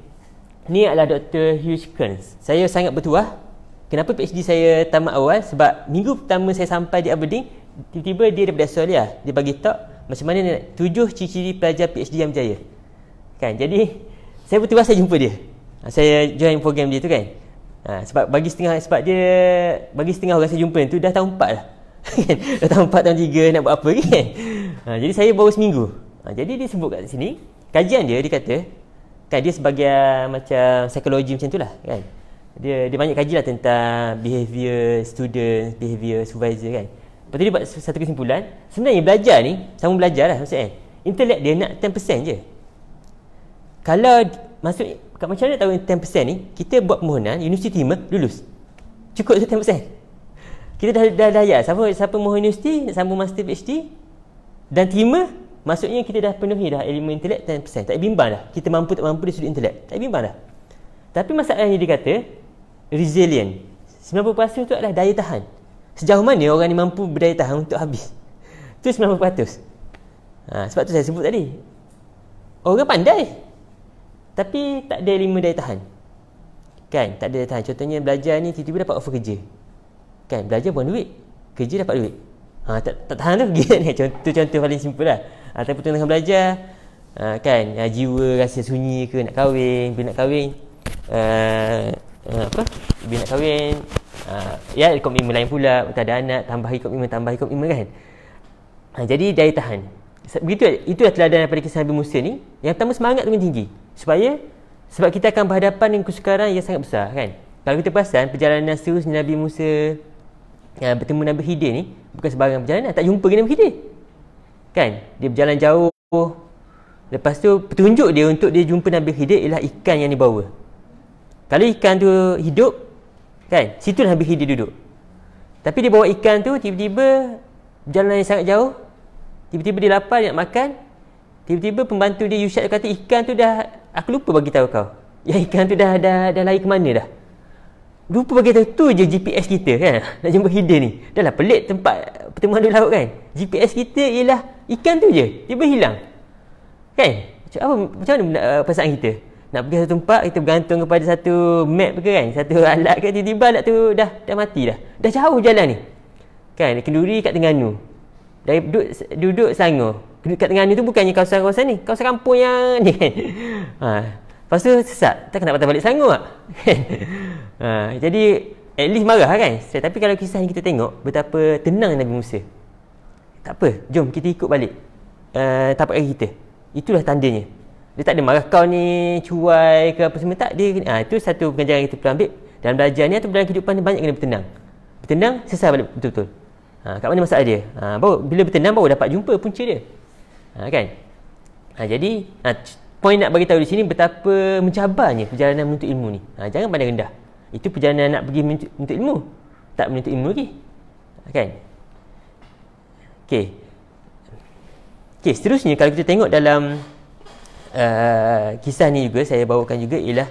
Ni adalah Dr. Hugh Kearns. Saya sangat bertuah. Kenapa PhD saya tamat awal? Sebab minggu pertama saya sampai di Aberdeen, tiba-tiba dia daripada Australia. Dia bagi talk macam mana 7 ciri-ciri pelajar PhD yang berjaya. Kan? Jadi saya bertuah saya jumpa dia. Saya join program dia tu kan. Sebab bagi setengah orang saya jumpa tu dah tahun 4 dah. Dah tahun 4, tahun 3 nak buat apa kan. Jadi saya baru seminggu. Jadi dia sebut kat sini, kajian dia kata kan, dia sebagai macam psikologi macam tu lah kan. Dia banyak kajilah tentang behaviour student, behaviour supervisor kan. Lepas tu dia buat satu kesimpulan, sebenarnya belajar ni, sama belajar lah maksudnya, intelek dia nak 10% je. Kalau maksud macam mana tahu 10% ni, kita buat permohonan, universiti terima, lulus. Cukup tu 10%. Kita dah layak, siapa mohon universiti nak sambung master PhD dan terima, maksudnya kita dah penuhi dah elemen intelek 10%. Tak bimbang dah. Kita mampu tak mampu dari sudut intelek. Tak bimbang dah. Tapi masalahnya dia kata resilient. 90% tu adalah daya tahan. Sejauh mana orang ni mampu berdaya tahan untuk habis. Tu 90%. Sebab tu saya sebut tadi. Orang pandai. Tapi tak ada elemen daya tahan. Kan? Tak ada daya tahan. Contohnya belajar ni tiba-tiba dapat offer kerja. Kan? Belajar bukan duit. Kerja dapat duit. Tak tahan tu. Contoh paling simple lah. Ataupun tengah belajar kan, jiwa rasa sunyi ke nak kahwin, bila nak kahwin bila nak kahwin ya komitmen lain pula, tak ada anak, tambahi komitmen kan. Jadi daya tahan begitu. Itu adalah teladan daripada kisah Nabi Musa ni. Yang pertama, semangat tu tinggi sebab kita akan berhadapan dengan kesukaran yang sangat besar kan. Kalau kita perasan perjalanan seterusnya Nabi Musa bertemu Nabi Khidir ni bukan sebarang perjalanan. Tak jumpa dengan Nabi Khidir kan. Dia berjalan jauh. Lepas tu petunjuk dia untuk dia jumpa Nabi Khidir ialah ikan yang dibawa. Kalau ikan tu hidup kan, situ Nabi Khidir duduk. Tapi dia bawa ikan tu, tiba-tiba berjalan yang sangat jauh, tiba-tiba dia lapar, dia nak makan. Tiba-tiba pembantu dia Yushad kata, ikan tu dah, aku lupa bagi tahu kau, yang ikan tu dah lari ke mana dah. Lupa bagi tahu. Tu je GPS kita kan, nak jumpa Khidir ni. Dah lah pelik tempat pertemuan di laut kan. GPS kita ialah ikan tu je, tiba hilang kan. Macam mana perasaan kita? Nak pergi satu tempat, kita bergantung kepada satu map ke kan, satu alat ke, tiba-tiba alat tu dah mati dah. Dah jauh jalan ni. Kan, kenduri kat Terengganu. Dari duduk Selangor. Kat Terengganu tu bukannya kawasan-kawasan ni, kawasan kampung yang ni kan. Lepas tu sesat, tak nak patah balik Selangor tak? Jadi at least marah kan. Tapi kalau kisah ni kita tengok betapa tenang Nabi Musa. Tak apa, jom kita ikut balik tapak kaki kita. Itulah tandanya. Dia tak ada marah kau ni cuai ke apa semua, tak. Dia itu satu pengajaran yang kita perlu ambil dalam belajar ni atau dalam kehidupan ni. Banyak kena bertenang. Bertenang selesai balik betul-betul. Kat mana masalah dia? Baru bila bertenang baru dapat jumpa punca dia. Kan? Jadi poin nak bagi tahu di sini betapa mencabarnya perjalanan menuntut ilmu ni. Jangan pandang rendah. Itu perjalanan nak pergi menuntut ilmu. Tak menuntut ilmu lagi. Kan? Okey, seterusnya kalau kita tengok dalam kisah ni juga saya bawakan juga ialah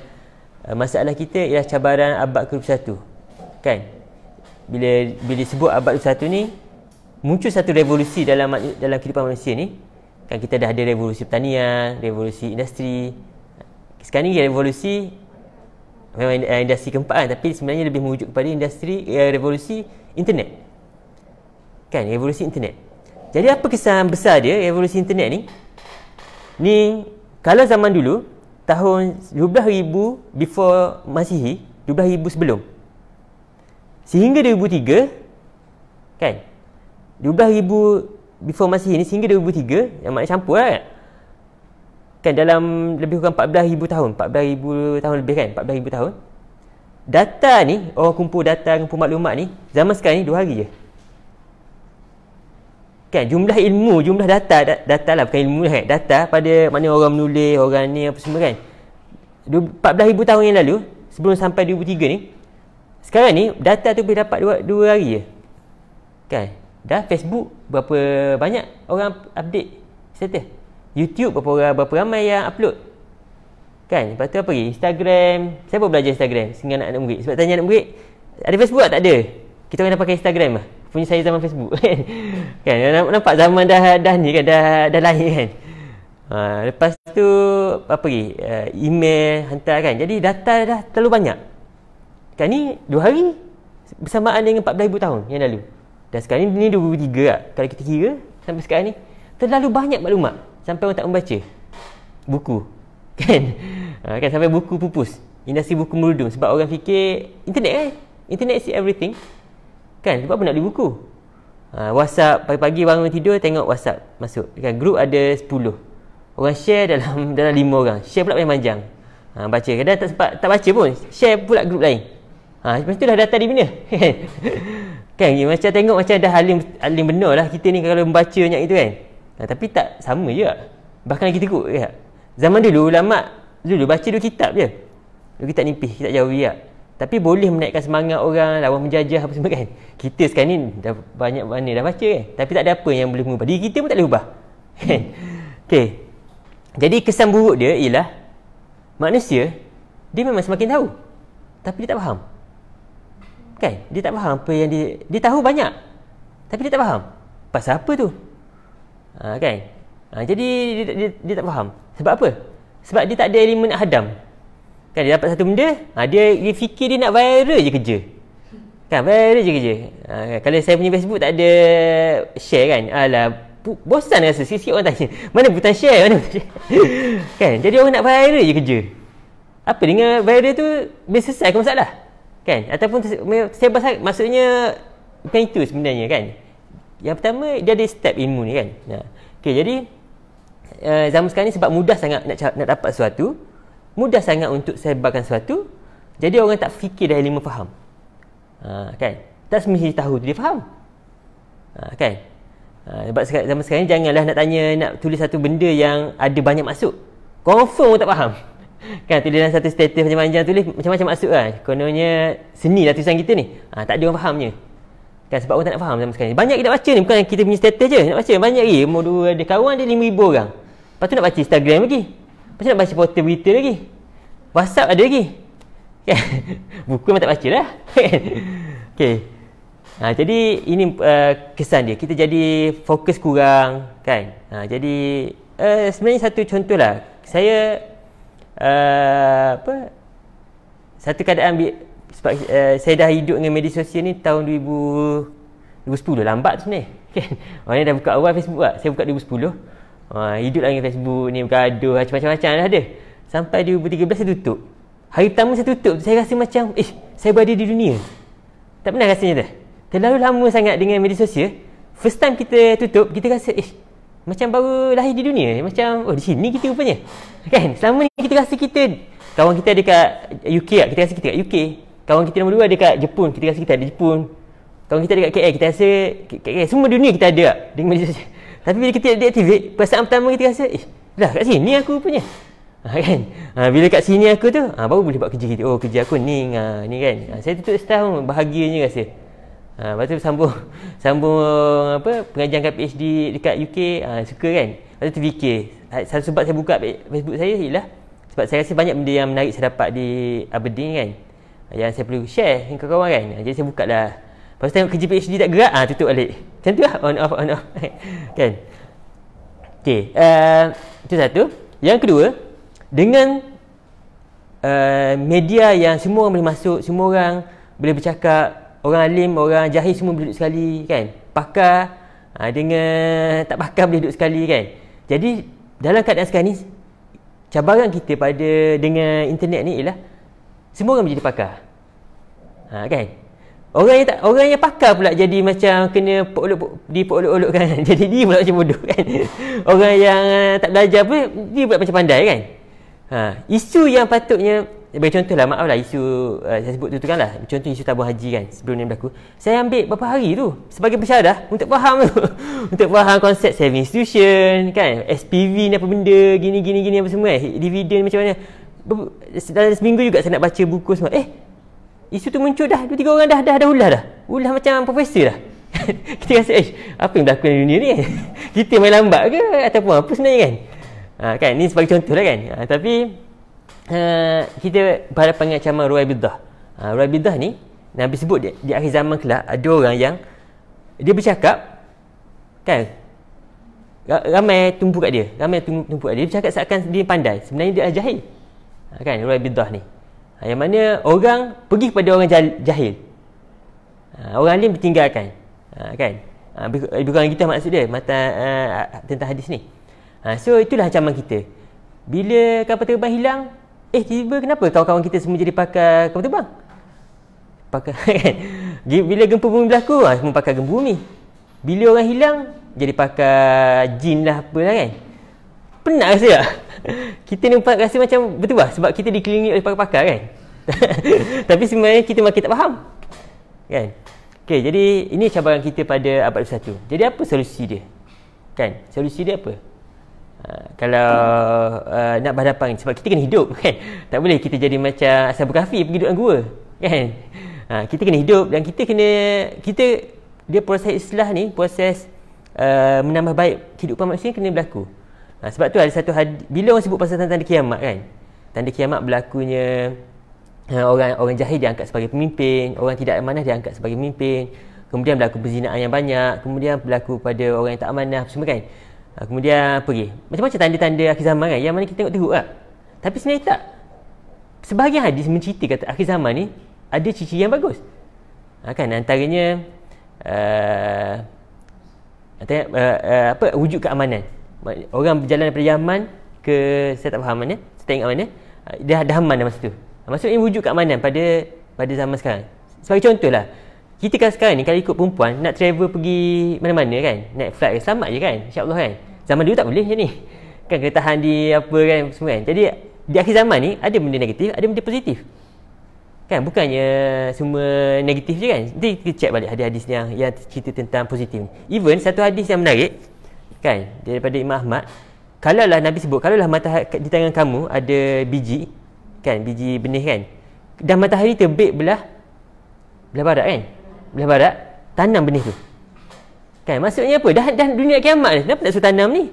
masalah kita ialah cabaran abad ke-21. Kan? Bila disebut abad ke-21 ni muncul satu revolusi dalam kehidupan manusia ni. Kan kita dah ada revolusi pertanian, revolusi industri. Sekarang ni revolusi memang industri keempat kan, tapi sebenarnya lebih merujuk kepada revolusi internet. Kan, revolusi internet. Jadi apa kesan besar dia revolusi internet ni? Ni kalau zaman dulu tahun 12,000 before Masihi, 12,000 sebelum, sehingga 2003 kan, 12,000 before Masihi ni sehingga 2003, yang maknanya campur lah kan, dalam lebih kurang 14,000 tahun, 14,000 tahun lebih kan, 14,000 tahun. Data ni, orang kumpul data, kumpul maklumat ni, zaman sekarang ni 2 hari je kan. Jumlah ilmu, jumlah data lah, bukan ilmu lah kan, data pada mana orang menulis, orang ni apa semua kan, 14,000 tahun yang lalu sebelum sampai 2003 ni. Sekarang ni data tu boleh dapat 2 hari je kan. Dah Facebook berapa banyak orang update status, YouTube berapa ramai yang upload kan. Lepas tu apa lagi, Instagram. Saya pun belajar Instagram sehingga nak murid. Sebab tanya anak murid, ada Facebook tak? Tak ada. Kita orang dah pakai Instagram lah. Punya saya zaman Facebook kan. Nampak zaman dah ni kan, dah lain kan. Lepas tu apa lagi, email hantar kan. Jadi data dah terlalu banyak kan. Ni 2 hari bersamaan dengan 14,000 tahun yang lalu. Dan sekarang ni 2023 lah. Kalau kita kira sampai sekarang ni terlalu banyak maklumat sampai orang tak membaca buku kan. Kan sampai buku pupus, industri buku merudum sebab orang fikir internet kan, internet is everything kan. Sebab apa nak beli buku? WhatsApp, pagi-pagi bangun tidur tengok WhatsApp masuk kan, grup ada 10 orang share dalam 5 orang, share pula panjang-panjang. Baca kadang tak sempat, tak baca pun, share pula grup lain. Lepas tu dah data di mana kan, macam tengok macam dah alim benar lah kita ni kalau membaca banyak itu kan. Tapi tak sama je lah. Bahkan lagi teruk je. Zaman dulu ulama dulu baca 2 kitab je, 2 kitab nipis, kitab Jawi lah. Tapi boleh menaikkan semangat orang lawan menjajah apa semua kan. Kita sekarang ni dah banyak mana dah baca kan, tapi tak ada apa yang boleh mengubah diri kita pun, tak boleh ubah kan. Okay. Jadi kesan buruk dia ialah manusia dia memang semakin tahu tapi dia tak faham kan. Dia tak faham apa yang dia tahu banyak tapi dia tak faham pasal apa tu kan. Jadi dia tak faham sebab apa? Sebab dia tak ada elemen nak hadam kan. Dia dapat satu benda, dia fikir dia nak viral je kerja kan, viral je kerja. Kalau saya punya Facebook tak ada share kan, alah bosan rasa. Sikit-sikit orang tanya mana butang share, mana butang share kan. Jadi orang nak viral je kerja. Apa dengan viral tu bila selesai ke masalah kan, ataupun sebab maksudnya bukan itu sebenarnya kan. Yang pertama dia ada step ilmu ni kan. Okay, jadi zaman sekarang ni sebab mudah sangat nak dapat sesuatu, mudah sangat untuk sebarkan sesuatu, jadi orang tak fikir dah ilmu faham kan. Tak semestinya tahu tu dia faham kan. Sebab zaman sekarang ni janganlah nak tanya, nak tulis satu benda yang ada banyak maksud, confirm orang tak faham kan. Tulis dalam satu status macam-macam, tulis macam-macam maksud lah. Kononnya seni lah tulisan kita ni, tak ada orang fahamnya kan. Sebab orang tak nak faham zaman sekarang ni. Banyak kita baca ni, bukan kita punya status je nak baca, banyak lagi. Ada kawan dia 5,000 orang, lepas tu nak baca Instagram lagi, lepas tu nak baca portal berita lagi, WhatsApp ada lagi kan. Buku memang tak baca lah okay. Jadi ini kesan dia, kita jadi fokus kurang kan. Jadi sebenarnya satu contoh lah, saya apa, satu keadaan sebab saya dah hidup dengan media sosial ni tahun 2010, lambat tu sebenarnya kan. Orang ni dah buka awal Facebook lah. Saya buka 2010. Hidup lah dengan Facebook ni, bergaduh macam-macam dah ada. Sampai 2013 saya tutup. Hari pertama saya tutup, saya rasa macam saya berada di dunia. Tak pernah rasanya dah. Terlalu lama sangat dengan media sosial. First time kita tutup, kita rasa macam baru lahir di dunia. Macam di sini kita rupanya. Kan? Selama ni kita rasa kawan kita ada kat UK lah, kita rasa kita kat UK. Kawan kita nombor 2 ada kat Jepun, kita rasa kita ada Jepun. Kawan kita ada kat KL, kita rasa kat KL. Semua dunia kita ada lah dengan media sosial. Tapi bila kita deactivate, perasaan pertama kita rasa dah kat sini aku rupanya. Kan? Bila kat sini aku tu, baru boleh buat kerja kita. Kerja aku ni kan. Saya tutup setahun, bahagianya rasa. Lepas tu sambung apa, pengajian kat PhD dekat UK, suka kan. Lepas tu fikir, satu sebab saya buka Facebook saya ialah sebab saya rasa banyak benda yang menarik saya dapat di Aberdeen kan, yang saya perlu share dengan kawan-kawan kan. Jadi saya buka lah. Lepas tu tengok kerja PhD tak gerak, tutup balik. Macam tu lah, on off kan. Okay, itu satu. Yang kedua, dengan media yang semua orang boleh masuk, semua orang boleh bercakap, orang alim, orang jahil semua boleh duduk sekali kan. Pakar dengan tak pakar boleh duduk sekali kan. Jadi dalam keadaan sekarang ni, cabaran kita dengan internet ni ialah semua orang menjadi pakar. Kan? Orang yang pakar pula jadi macam kena diperolok-olokkan. Jadi dia pula macam bodoh kan. Orang yang tak belajar pun dia pula macam pandai kan. Isu yang patutnya, bagi contoh lah, maaf lah isu saya sebut tu kan lah. Contoh isu tabung haji kan, sebelum ni berlaku, saya ambil berapa hari tu sebagai pensyarah untuk faham tu. Untuk faham konsep saving institution kan, SPV ni apa benda, gini apa semua dividen macam mana. Dalam seminggu juga saya nak baca buku semua. Isu tu muncul dah, 2-3 orang dah ulah macam profesor dah. Kita rasa apa yang berlaku di dunia ni kan? Kita main lambat ke ataupun apa sebenarnya kan? Kan ni sebagai contoh lah kan. Tapi kita berhadapan dengan ancaman Ruwai Bidah. Ruwai Bidah ni Nabi sebut di akhir zaman kelak ada orang yang dia bercakap kan, ramai tumpu kat dia, dia bercakap seakan dia pandai, sebenarnya dia jahil. Kan Ruwai Bidah ni, yang mana orang pergi kepada orang jahil, orang alim ditinggalkan. Kan bukan kita maksud dia tentang hadis ni. So itulah ancaman kita. Bila kapal terbang hilang, tiba kenapa kawan-kawan kita semua jadi pakar kapal terbang? Pakar kan. Bila gempa bumi berlaku, semua pakar gempa bumi. Bila orang hilang, jadi pakar jin lah apalah kan. Penat rasa tak? Kita ni rasa macam betul lah, sebab kita dikelilingi oleh pakar-pakar kan. Tapi sebenarnya kita makin tak faham kan. Okay, jadi ini cabaran kita pada abad 21. Jadi apa solusi dia? Kan, solusi dia apa? Kalau nak berhadapan, sebab kita kena hidup kan. Tak boleh kita jadi macam Ashabul Kahfi pergi duduk dalam gua kan. Kita kena hidup dan dia proses islah ni, proses menambah baik kehidupan manusia kena berlaku. Sebab tu ada satu bila orang sebut pasal tanda kiamat kan, tanda kiamat berlakunya orang jahil diangkat sebagai pemimpin, orang tidak amanah diangkat sebagai pemimpin, kemudian berlaku perzinaan yang banyak, kemudian berlaku pada orang yang tak amanah semua kan. Kemudian pergi macam-macam tanda-tanda akhir zaman kan, yang mana kita tengok teruk lah. Tapi sebenarnya tak. Sebahagian hadis mencerita kata akhir zaman ni ada ciri yang bagus. Kan antaranya wujud keamanan. Orang berjalan daripada Yaman ke, saya tak faham mana, saya tak ingat mana, dia dah aman dah masa tu. Maksudnya wujud keamanan pada zaman sekarang. Sebagai contoh lah, kita kan sekarang ni kalau ikut perempuan nak travel pergi mana-mana kan, naik flight selamat je kan, insya-Allah kan. Zaman dulu tak boleh macam ni kan, kena tahan di apa kan semua kan. Jadi di akhir zaman ni ada benda negatif, ada benda positif kan, bukannya semua negatif je kan. Nanti kita check balik hadis-hadis yang cerita tentang positif ni. Even satu hadis yang menarik kan daripada Imam Ahmad, kalaulah Nabi sebut, kalaulah matahari di tangan kamu ada biji kan, biji benih kan, dan matahari terbit belah barat kan, belah barat, tanam benih tu kan. Maksudnya apa? Dah dunia kiamat ni, kenapa nak suruh tanam ni?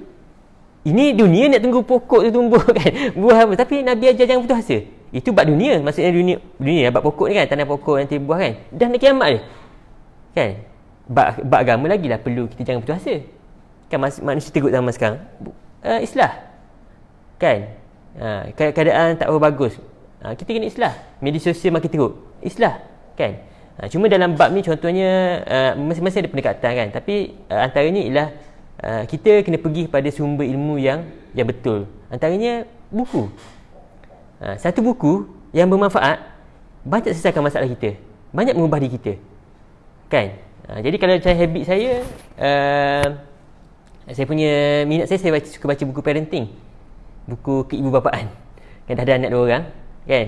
Ini dunia nak tunggu pokok tu tumbuh kan, buah apa. Tapi Nabi ajar jangan putus asa. Itu bab dunia, maksudnya dunia bab pokok ni kan, tanam pokok nanti buah kan, dah nak kiamat ni kan. Bab agama lagi lah perlu kita jangan putus asa kan. Manusia teruk zaman sekarang, islah kan. keadaan tak berapa bagus, kita kena islah. Media sosial makin teruk, islah kan. Cuma dalam bab ni contohnya masing-masing ada pendekatan kan, tapi antaranya ialah kita kena pergi pada sumber ilmu yang betul. Antaranya buku. Satu buku yang bermanfaat banyak selesaikan masalah kita, banyak mengubah diri kita kan. Jadi kalau macam habit saya punya minat saya suka baca buku parenting, buku keibubapaan kan. Dah ada anak 2 orang kan.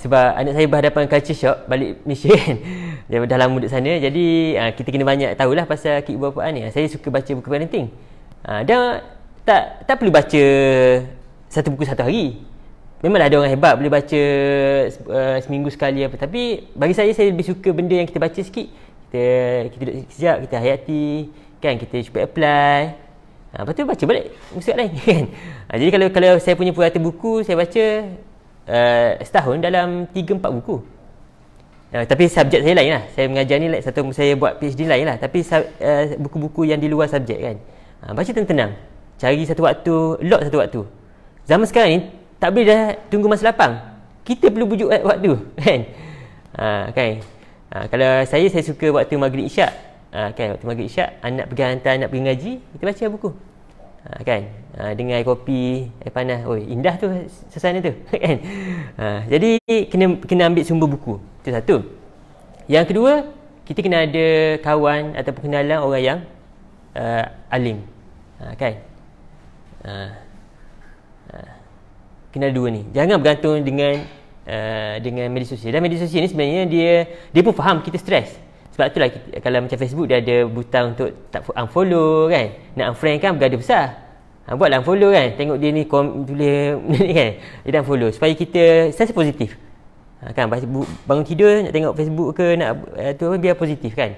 Sebab anak saya berhadapan culture shock balik Malaysia kan. Dia dah lama duduk sana, jadi kita kena banyak tahulah pasal keibubapaan ni. Saya suka baca buku parenting. Dan tak perlu baca satu buku satu hari. Memanglah ada orang hebat boleh baca seminggu sekali apa, tapi bagi saya lebih suka benda yang kita baca sikit, kita duduk sekejap, kita hayati kan, kita cuba apply, lepas tu baca balik musim lain kan. Jadi kalau saya punya purata buku, saya baca setahun dalam 3-4 buku. Tapi subjek saya lain lah, saya mengajar ni satu, saya buat PhD lain lah, tapi buku-buku yang di luar subjek kan. Baca tenang-tenang, cari satu waktu, lock satu waktu. Zaman sekarang ni tak boleh dah tunggu masa lapang, kita perlu bujuk waktu kan. Kalau saya suka waktu maghrib isyak kan, waktu maghrib isyak anak pergi hantar anak pergi ngaji, kita baca buku kan, dengan air kopi, air panas. Indah tu suasana tu kan. Jadi kena ambil sumber buku, itu satu. Yang kedua, kita kena ada kawan ataupun kenalan orang yang alim kan. Kena dua ni, jangan bergantung dengan media sosial. Dan media sosial ni sebenarnya dia pun faham kita stres. Sebab itulah kalau macam Facebook dia ada butang untuk tak unfollow kan. Nak unfriend kan bergaduh besar. Buatlah unfollow kan. Tengok dia ni tulis ni kan, dia dah unfollow supaya kita sentiasa positif. Kan bangun tidur nak tengok Facebook ke nak tu biar positif kan.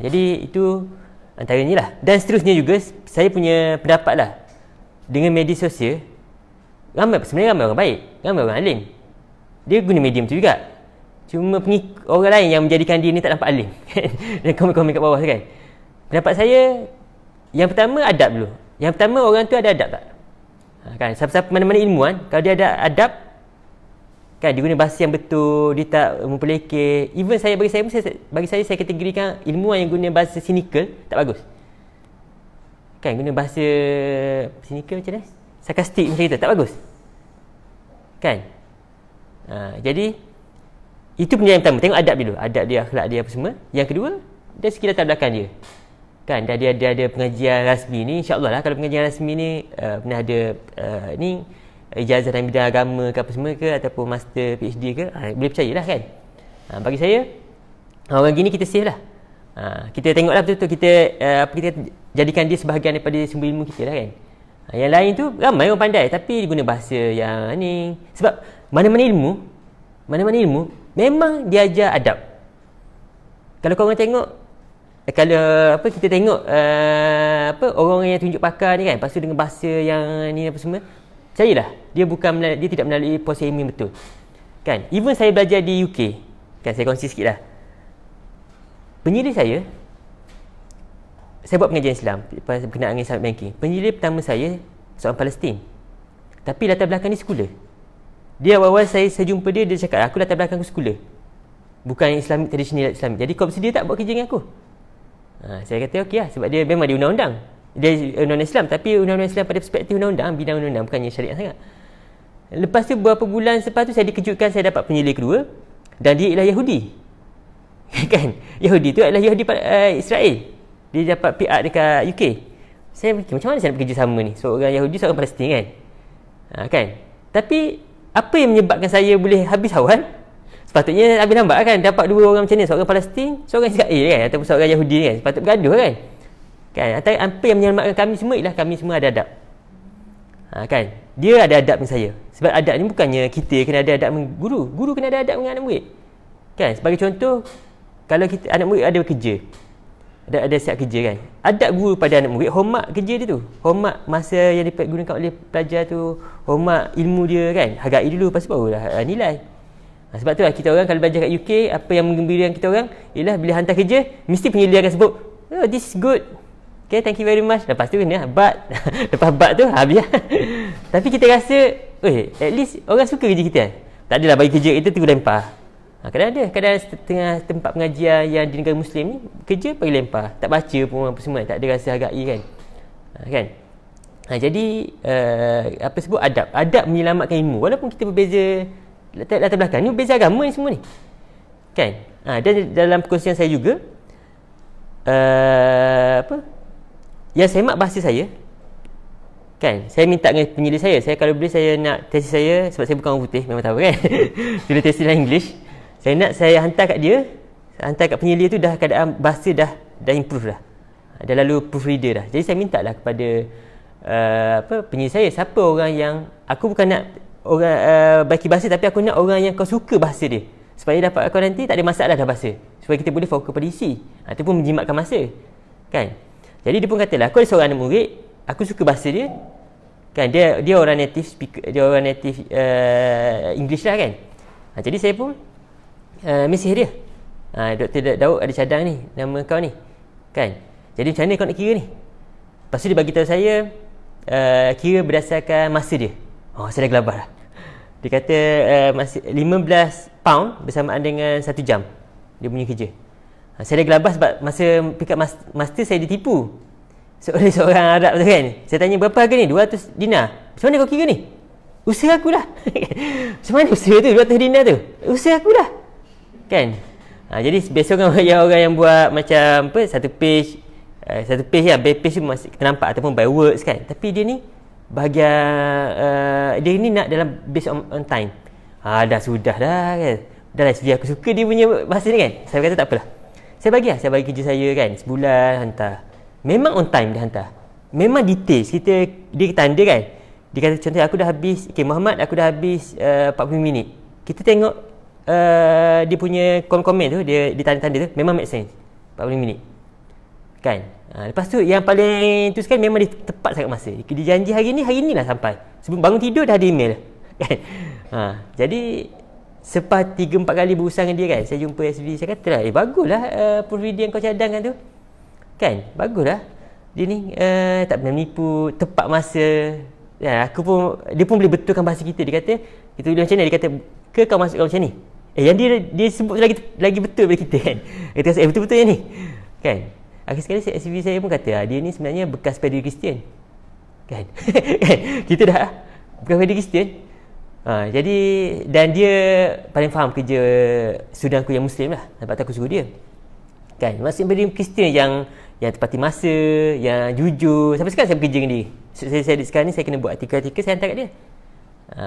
Jadi itu antaranya lah. Dan seterusnya juga saya punya pendapat lah, dengan media sosial sebenarnya ramai orang baik, ramai orang alim. Dia guna medium tu juga. Cuma orang lain yang menjadikan dia ni tak nampak alim dan komen-komen kat bawah kan. Pendapat saya, yang pertama adab dulu. Yang pertama, orang tu ada adab tak? Kan, siapa-siapa mana-mana ilmuwan, kalau dia ada adab kan, dia guna bahasa yang betul, dia tak mempelekeh. Even bagi saya kategorikan ilmuwan yang guna bahasa cynical tak bagus. Kan, guna bahasa cynical macam mana? Sarkastik macam itu tak bagus kan. Jadi itu benda yang pertama, tengok adab dulu, adab dia, akhlak dia apa semua. Yang kedua, dari segi latar belakang dia kan. Dia ada pengajian rasmi ni, insya-Allah lah. Kalau pengajian rasmi ni pernah ada ni ijazah dalam bidang agama ke apa semua ke, ataupun master PhD ke, boleh percayalah kan. Bagi saya orang gini kita save lah. Kita tengoklah betul-betul kita jadikan dia sebahagian daripada sumber ilmu kita lah kan. Yang lain tu ramai orang pandai tapi dia guna bahasa yang ni. Sebab mana-mana ilmu memang dia ajar adab. Kalau korang tengok, kita tengok orang yang tunjuk pakar ni kan, lepas tu dengan bahasa yang ni apa semua, percayalah dia tidak melalui proses ilmu yang betul kan. Even saya belajar di UK kan, saya kongsi sikit lah. Penyelidik saya buat pengajian Islam berkenaan dengan Islamic banking. Penyelidik pertama saya seorang Palestin, tapi latar belakang ni sekular. Dia awal-awal saya jumpa dia cakap, aku latar belakang aku sekular, bukan Islamic, tradisional Islamic. Jadi kau bersedia tak buat kerja dengan aku? Saya kata okey lah, sebab dia memang dia undang-undang. Dia undang-undang Islam, tapi undang-undang Islam pada perspektif undang-undang, bidang undang-undang, bukannya syariat sangat. Lepas tu beberapa bulan selepas tu saya dikejutkan, saya dapat penyelidik kedua, dan dia ialah Yahudi. Kan? Yahudi tu adalah Yahudi Israel. Dia dapat PR dekat UK. Saya fikir macam mana saya nak bekerja sama ni, seorang Yahudi, seorang Palestin kan. Kan? Tapi apa yang menyebabkan saya boleh habis awal? Sepatutnya habis lambat kan, dapat dua orang macam ni, seorang Palestin, seorang Israel kan, ataupun seorang Yahudi kan, sepatut bergaduh kan. Kan? Apa yang menyelamatkan kami semua ialah kami semua ada adab. Kan? Dia ada adab dengan saya. Sebab adab ni bukannya kita kena ada adab dengan guru kena ada adab dengan anak murid. Kan? Sebagai contoh, kalau kita anak murid ada kerja, ada siap kerja kan, adab guru pada anak murid, hormat kerja dia tu, hormat masa yang digunakan oleh pelajar tu, hormat ilmu dia kan, hargai dulu, lepas tu barulah nilai. Sebab tu lah kita orang kalau belajar kat UK, apa yang menggembirakan kita orang ialah bila hantar kerja, mesti penyelidik akan sebut, oh, this is good, okay, thank you very much. Lepas tu kena but lepas but tu habis lah. Tapi kita rasa at least orang suka kerja kita kan. Tak adalah bagi kerja kita tu lempar. Kadang ada, kadang tengah tempat pengajian yang di negara Muslim ni, kerja bagi lempar, tak baca pun apa semua, tak ada rasa hargai kan. Kan? Jadi apa sebut, adab menyelamatkan ilmu walaupun kita berbeza latar belakang. Ni berbeza agama ni semua ni. Kan? Dan dalam perkongsian saya juga yang saya mak bahasa saya. Kan, saya minta dengan penyelidik saya kalau boleh saya nak tesis saya, sebab saya bukan orang putih, memang tahu kan. Tulis tesis dalam English. Saya nak saya hantar kat dia, hantar kat penyelidik tu dah keadaan bahasa dah improve dah. Dah lalu proofreader dah. Jadi saya minta lah kepada penyelidik saya, siapa orang yang aku bukan nak orang baiki bahasa, tapi aku nak orang yang kau suka bahasa dia. Supaya dapat kau nanti tak ada masalah dah bahasa. Supaya kita boleh fokus pada isi. Itu pun menjimatkan masa. Kan? Jadi dia pun katalah, aku ada seorang anak murid, aku suka bahasa dia. Kan, dia orang native speaker, dia orang native English lah kan. Jadi saya pun mesej dia. Dr. Daud ada cadang ni, nama kau ni. Kan. Jadi macam mana kau nak kira ni? Lepas tu dia bagi tahu saya kira berdasarkan masa dia. Saya dah gelabah lah. Dia kata masih 15 pound bersamaan dengan 1 jam dia punya kerja. Saya dah gelabah sebab masa pick up master saya ditipu oleh seorang Arab tu kan. Saya tanya berapa harga ni? 200 dinar. Macam mana kau kira ni? Usaha aku lah. Macam mana usaha tu 200 dinar tu? Usaha aku lah. Kan? Jadi biasa orang yang buat macam apa, satu page ya, by page tu masih kita nampak ataupun by words kan. Tapi dia ni bahagian dia ni nak dalam based on time. Dah sudah dah kan. Dah lah, aku suka dia punya bahasa ni kan. Saya kata tak apalah. Saya bagi kerja saya kan, sebulan hantar. Memang on time dia hantar. Memang details. Dia tanda kan. Dia kata contoh aku dah habis, Muhammad aku dah habis 40 minit. Kita tengok dia punya komen tu, dia tanda-tanda tu memang make sense. 40 minit. Kan? Lepas tu yang paling tu sekali memang dia tepat sangat masa. Dia janji hari ni lah sampai. Sebelum bangun tidur dah ada email. Kan? Jadi selepas 3-4 kali berusaha dengan dia kan, saya jumpa SB, saya kata lah, baguslah proofreader yang kau cadangkan tu. Kan? Baguslah. Dia ni tak pernah menipu, tepat masa. Dia pun boleh betulkan bahasa kita. Dia kata, kita boleh macam ni, dia kata, ke kau masuk macam ni? Yang dia sebut lagi betul daripada kita kan. Kita kata, betul-betul yang ni. Kan? Akhir sekali SB saya pun kata, dia ni sebenarnya bekas padri Kristian. Kan? Kita dah bekas padri Kristian. Jadi dan dia paling faham kerja sudanku yang Muslim lah. Nampak aku suruh dia. Kan? Maksudnya padri Kristian yang tepati masa, yang jujur. Sampai sekarang saya bekerja dengan dia. Saya sekarang ni saya kena buat artikel-artikel, saya hantar kat dia.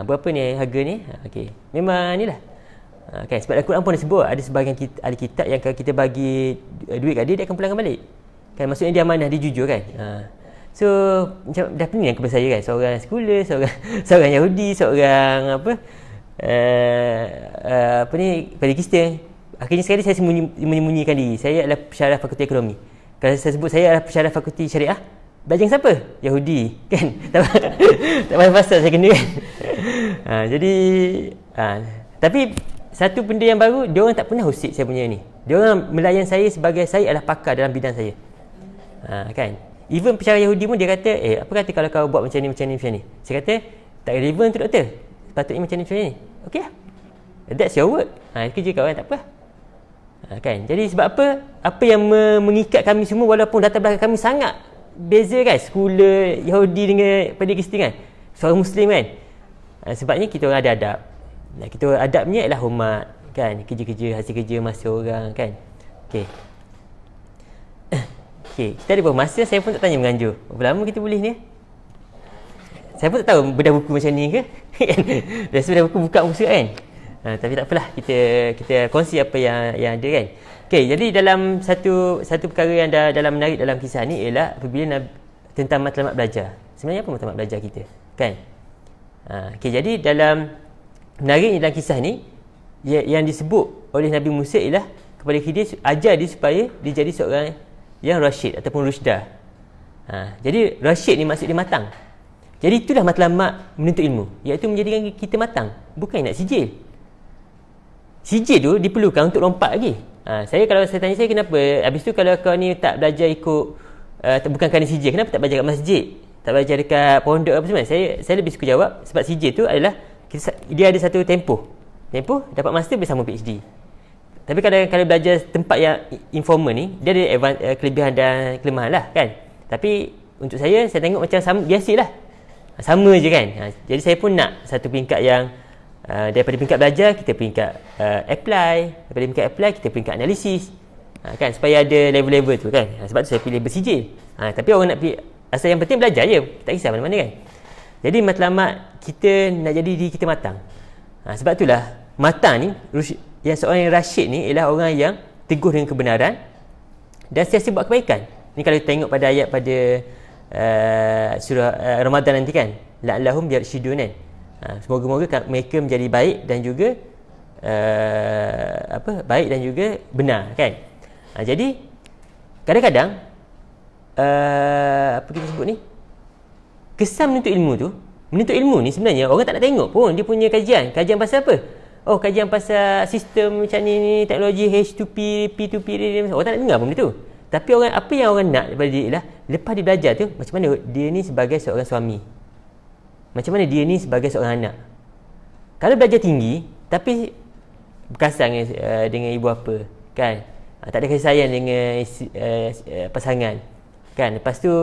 Berapa ni harga ni? Okey. Memang ni lah. Kan? Sebab Al-Quran pun ada sebut, ada sebahagian ahli kitab yang kalau kita bagi duit kat dia akan pulangkan balik. Kan? Maksudnya dia amanah, dia jujur kan. So macam dah pening kepada saya kan, seorang sekular, seorang Yahudi, seorang pada Kristian. Akhirnya sekali saya menyembunyikan diri. Saya adalah pensyarah fakulti ekonomi. Kalau saya sebut saya adalah pensyarah fakulti syariah, belajar siapa? Yahudi kan. Tak pasal saya kena kan. Jadi tapi satu benda yang baru, dia orang tak pernah usik saya punya ni. Dia orang melayan saya sebagai saya adalah pakar dalam bidang saya. Kan? Even pensyarah Yahudi pun dia kata, apa kata kalau kau buat macam ni. Saya kata, tak relevan untuk doktor. Patutnya macam ni. Okey lah. That's your work. Kerja kau kan, tak apa. Kan? Jadi sebab apa? Apa yang mengikat kami semua walaupun latar belakang kami sangat beza kan. Sekular Yahudi dengan pada Kristian kan. Seorang Muslim kan. Sebabnya kita orang ada adab. Kita adabnya ialah hormat. Kan? Kerja-kerja, hasil kerja masa orang kan. Okey. Okey, kita ada berapa masa, saya pun tak tanya menganjur. Berapa lama kita boleh ni? Saya pun tak tahu bedah buku macam ni ke. Biasa bedah buku buka muka kan. Tapi tak apalah, kita kongsi apa yang ada kan. Okey, jadi dalam satu perkara yang dalam menarik dalam kisah ni ialah apabila tentang matlamat belajar. Sebenarnya apa matlamat belajar kita? Kan? Okey, jadi dalam menarik dalam kisah ni yang disebut oleh Nabi Musa ialah kepada Khidir, ajar dia supaya dia jadi seorang yang rasyid ataupun rusdah. Jadi rasyid ni maksud dia matang. Jadi itulah matlamat menuntut ilmu, iaitu menjadikan kita matang, bukan nak sijil. Sijil tu diperlukan untuk lompat lagi. Kalau saya tanya saya kenapa, habis tu kalau kau ni tak belajar ikut bukan kerana sijil, kenapa tak belajar kat masjid? tak belajar dekat pondok apa semua, saya lebih suka jawab sebab CJ tu adalah dia ada satu tempoh dapat master bersama PhD. Tapi kalau belajar tempat yang informal ni, dia ada kelebihan dan kelemahan lah kan. Tapi untuk saya tengok macam sama, biasalah, sama je kan. Jadi saya pun nak satu peringkat yang daripada peringkat belajar kita peringkat apply, daripada peringkat apply kita peringkat analisis, kan, supaya ada level-level tu kan. Sebab tu saya pilih bersijil. Tapi orang nak pilih, asal yang penting belajar je, tak kisah mana-mana kan. Jadi matlamat kita nak jadi diri kita matang. Sebab itulah matang ni, yang seorang yang rasyid ni ialah orang yang teguh dengan kebenaran dan sentiasa buat kebaikan. Ni kalau tengok pada ayat pada surah Ramadan nanti kan, la'allahum yarshidun kan. Semoga-moga mereka menjadi baik dan juga baik dan juga benar kan. Jadi kadang-kadang apa kita sebut ni, kesan menuntut ilmu ni sebenarnya orang tak nak tengok pun dia punya kajian pasal apa. Kajian pasal sistem macam ni, teknologi H2P, P2P, orang tak nak dengar pun benda tu. Tapi apa yang orang nak daripada dia ialah lepas dia belajar tu, macam mana dia ni sebagai seorang suami, macam mana dia ni sebagai seorang anak. Kalau belajar tinggi tapi berkasar dengan ibu bapa kan, tak ada kasih sayang dengan pasangan kan, lepas tu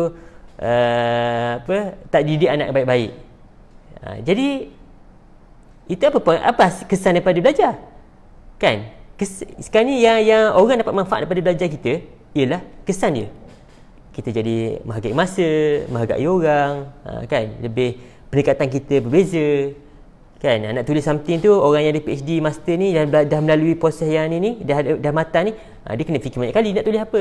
tak didik anak baik-baik. Jadi itu apa kesan daripada belajar kan. Sekarang ni yang orang dapat manfaat daripada belajar kita ialah kesan dia. Kita jadi menghargai masa, menghargai orang kan, lebih pendekatan kita berbeza kan. Nak tulis something tu, orang yang ada PhD master ni dah melalui proses yang ni dah matang ni, dia kena fikir banyak kali nak tulis apa.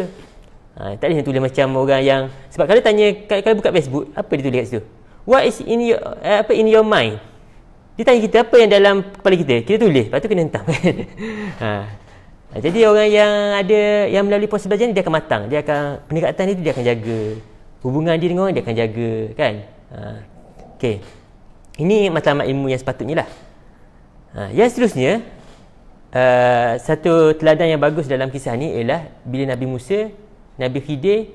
Tak boleh tulis macam orang yang, sebab kalau tanya, kalau buka Facebook, apa dia tulis kat situ, what is in your mind. Dia tanya kita apa yang dalam kepala kita tulis, lepas tu kena hentam. Jadi orang yang melalui proses belajar ni, dia akan matang, dia akan, pendekatan ni dia akan jaga hubungan dia dengan orang, dia akan jaga kan. Okey, ini matlamat ilmu yang sepatutnya lah. Yang seterusnya, satu teladan yang bagus dalam kisah ni ialah bila Nabi Khidir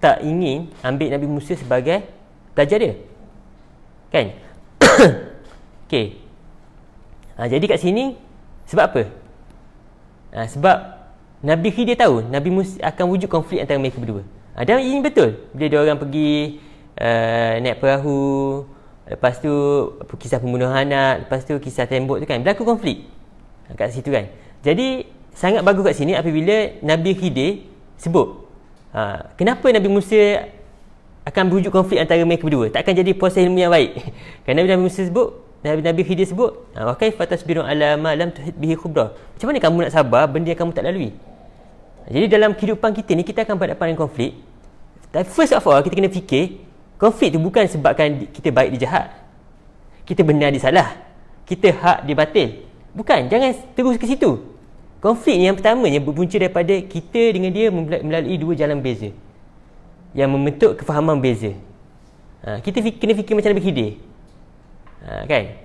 tak ingin ambil Nabi Musa sebagai pelajar dia kan. Okey, jadi kat sini sebab apa? Sebab Nabi Khidir tahu Nabi Musa akan wujud konflik antara mereka berdua. Dan ini betul. Bila dia orang pergi naik perahu, lepas tu kisah pembunuhan anak, lepas tu kisah tembok tu kan, berlaku konflik kat situ kan. Jadi sangat bagus kat sini apabila Nabi Khidir sebut kenapa Nabi Musa akan berwujud konflik antara mereka berdua, tak akan jadi proses ilmu yang baik. Kerana Nabi Musa sebut, Nabi Khidir sebut, wa kaifa tasbirun ala ma lam tuhit bihi khubra. Macam mana kamu nak sabar benda yang kamu tak lalui? Jadi dalam kehidupan kita ni, kita akan berhadapan dengan konflik. Tapi first of all, kita kena fikir, konflik tu bukan sebabkan kita baik dia jahat, kita benar dia salah, kita hak dia batil. Bukan, jangan terus ke situ. Konflik ni yang pertamanya berpunca daripada kita dengan dia melalui dua jalan berbeza yang membentuk kefahaman berbeza. Kita kena fikir macam Nabi Khidir. Kan?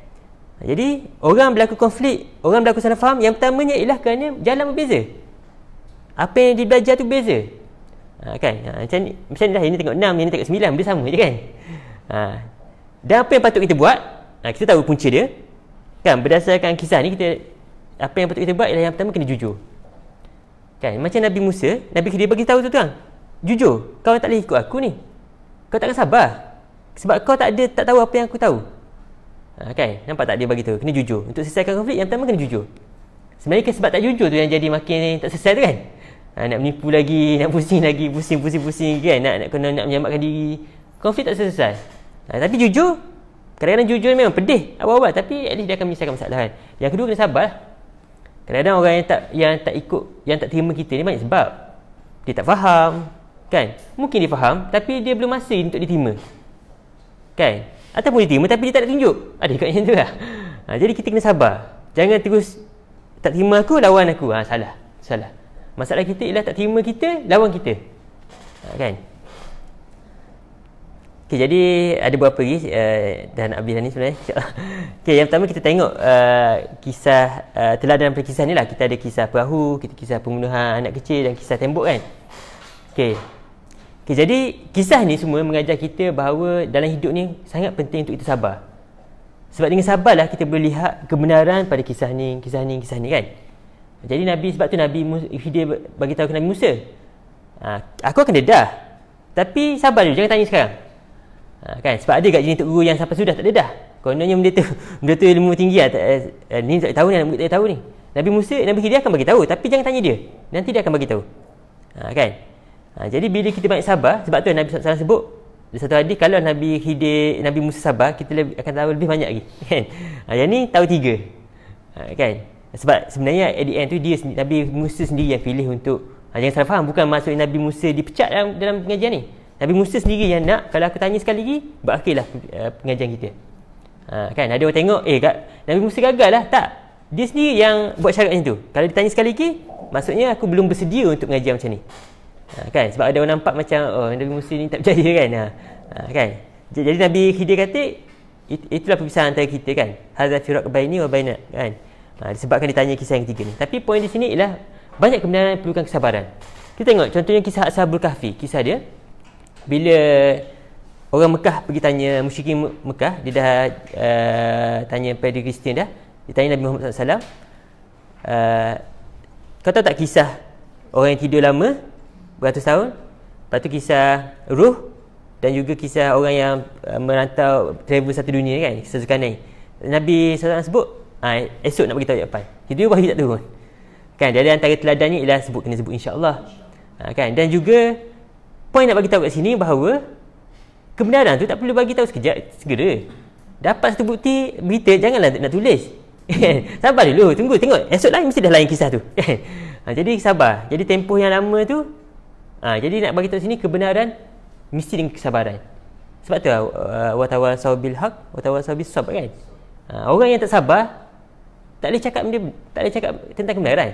Jadi orang berlaku konflik, orang berlaku salah faham, yang pertamanya ialah kerana jalan berbeza. Apa yang dibelajar tu berbeza. Kan? Macam ni lah, ini tengok 6, ini tengok 9, benda sama je kan. Dan apa yang patut kita buat, kita tahu punca dia kan. Berdasarkan kisah ni, apa yang patut kita buat ialah yang pertama kena jujur kan. Macam Nabi Musa, Nabi Khidir bagi tahu tu tuan, jujur, kau tak boleh ikut aku ni, kau takkan sabar sebab kau tak tahu apa yang aku tahu. Kan, nampak tak dia bagi tahu kena jujur. Untuk selesaikan konflik, yang pertama kena jujur. Sebenarnya sebab tak jujur tu yang jadi makin tak selesai tu kan. Nak menipu lagi, nak pusing lagi, pusing kan, nak menyelamatkan diri, konflik tak selesai. Tapi jujur, kadang-kadang jujur memang pedih awal-awal, tapi at least dia akan menyelesaikan masalah kan. Yang kedua, kena sabar. Kadang-kadang orang yang tak ikut, yang tak terima kita ni banyak sebab. Dia tak faham kan. Mungkin dia faham tapi dia belum masa untuk diterima kan. Ataupun diterima tapi dia tak nak tunjuk. Ada kat macam tu lah. Jadi kita kena sabar. Jangan terus tak terima aku, lawan aku. Salah. Masalah kita ialah tak terima kita, lawan kita. Kan? Okay, jadi ada beberapa lagi dah nak habis dah ni sebenarnya. Okay, yang pertama kita tengok kisah teladan daripada kisah ni lah. Kita ada kisah perahu, kita kisah pembunuhan anak kecil dan kisah tembok kan. Okay, Okay, jadi kisah ni semua mengajar kita bahawa dalam hidup ni sangat penting untuk kita sabar. Sebab dengan sabarlah kita boleh lihat kebenaran pada kisah ni kan. Jadi sebab tu Nabi Khidir bagi tahu ke Nabi Musa, aku akan dedah, tapi sabar dulu, jangan tanya sekarang. Kan, sebab ada kat jenis tok guru yang sampai sudah tak dedah. Kononnya benda tu ilmu tinggi lah. Ni tak tahu ni, anak murid tak tahu ni. Nabi Khidir akan bagi tahu, tapi jangan tanya dia. Nanti dia akan bagi tahu. Kan? Jadi bila kita banyak sabar, sebab tu Nabi SAW sebut di satu hadis, kalau Nabi Musa sabar, kita akan tahu lebih banyak lagi. Kan? Yang ni tahu 3. Kan? Sebab sebenarnya at the end tu Nabi Musa sendiri yang pilih untuk, jangan salah faham, bukan maksud Nabi Musa dipecat dalam pengajian ni. Nabi Musa sendiri yang nak, kalau aku tanya sekali lagi, berakhirlah pengajian kita. Kan? Ada orang tengok, Nabi Musa gagal lah. Tak. Dia sendiri yang buat syarat macam tu. Kalau ditanya sekali lagi, maksudnya aku belum bersedia untuk mengajar macam ni. Kan? Sebab ada orang nampak macam, Nabi Musa ni tak percaya kan. Kan? Jadi Nabi Khidir kata, itulah perpisahan antara kita kan. Hadza firaq baini wa bainak kan. Disebabkan ditanya kisah yang ketiga ni. Tapi poin di sini ialah banyak kebenaran yang perlukan kesabaran. Kita tengok contohnya kisah Ashabul Kahfi. Kisah dia, bila orang Mekah pergi tanya musyrikin Mekah, dia dah tanya pada Kristian dah, dia tanya Nabi Muhammad SAW, kau tahu tak kisah orang yang tidur lama beratus tahun, lepas tu kisah Ruh, dan juga kisah orang yang merantau travel satu dunia kan, kisah Zulkarnain. Nabi SAW sebut, esok nak bagi tahu jawapan. Tidur wahyu tak turun kan. Dia ada antara teladannya ialah kena sebut insya-Allah. Kan. Dan juga poin nak bagi tahu kat sini bahawa kebenaran tu tak perlu bagi tahu segera. Dapat satu bukti berita, janganlah nak tulis. Sabar dulu, tengok esok lain mesti dah lain kisah tu. Jadi sabar. Jadi tempoh yang lama tu, jadi nak bagi tahu sini kebenaran mesti dengan kesabaran. Sebab tu wa tawassaw bil haq wa tawassaw bis sabr kan. Orang yang tak sabar tak boleh cakap tentang kebenaran.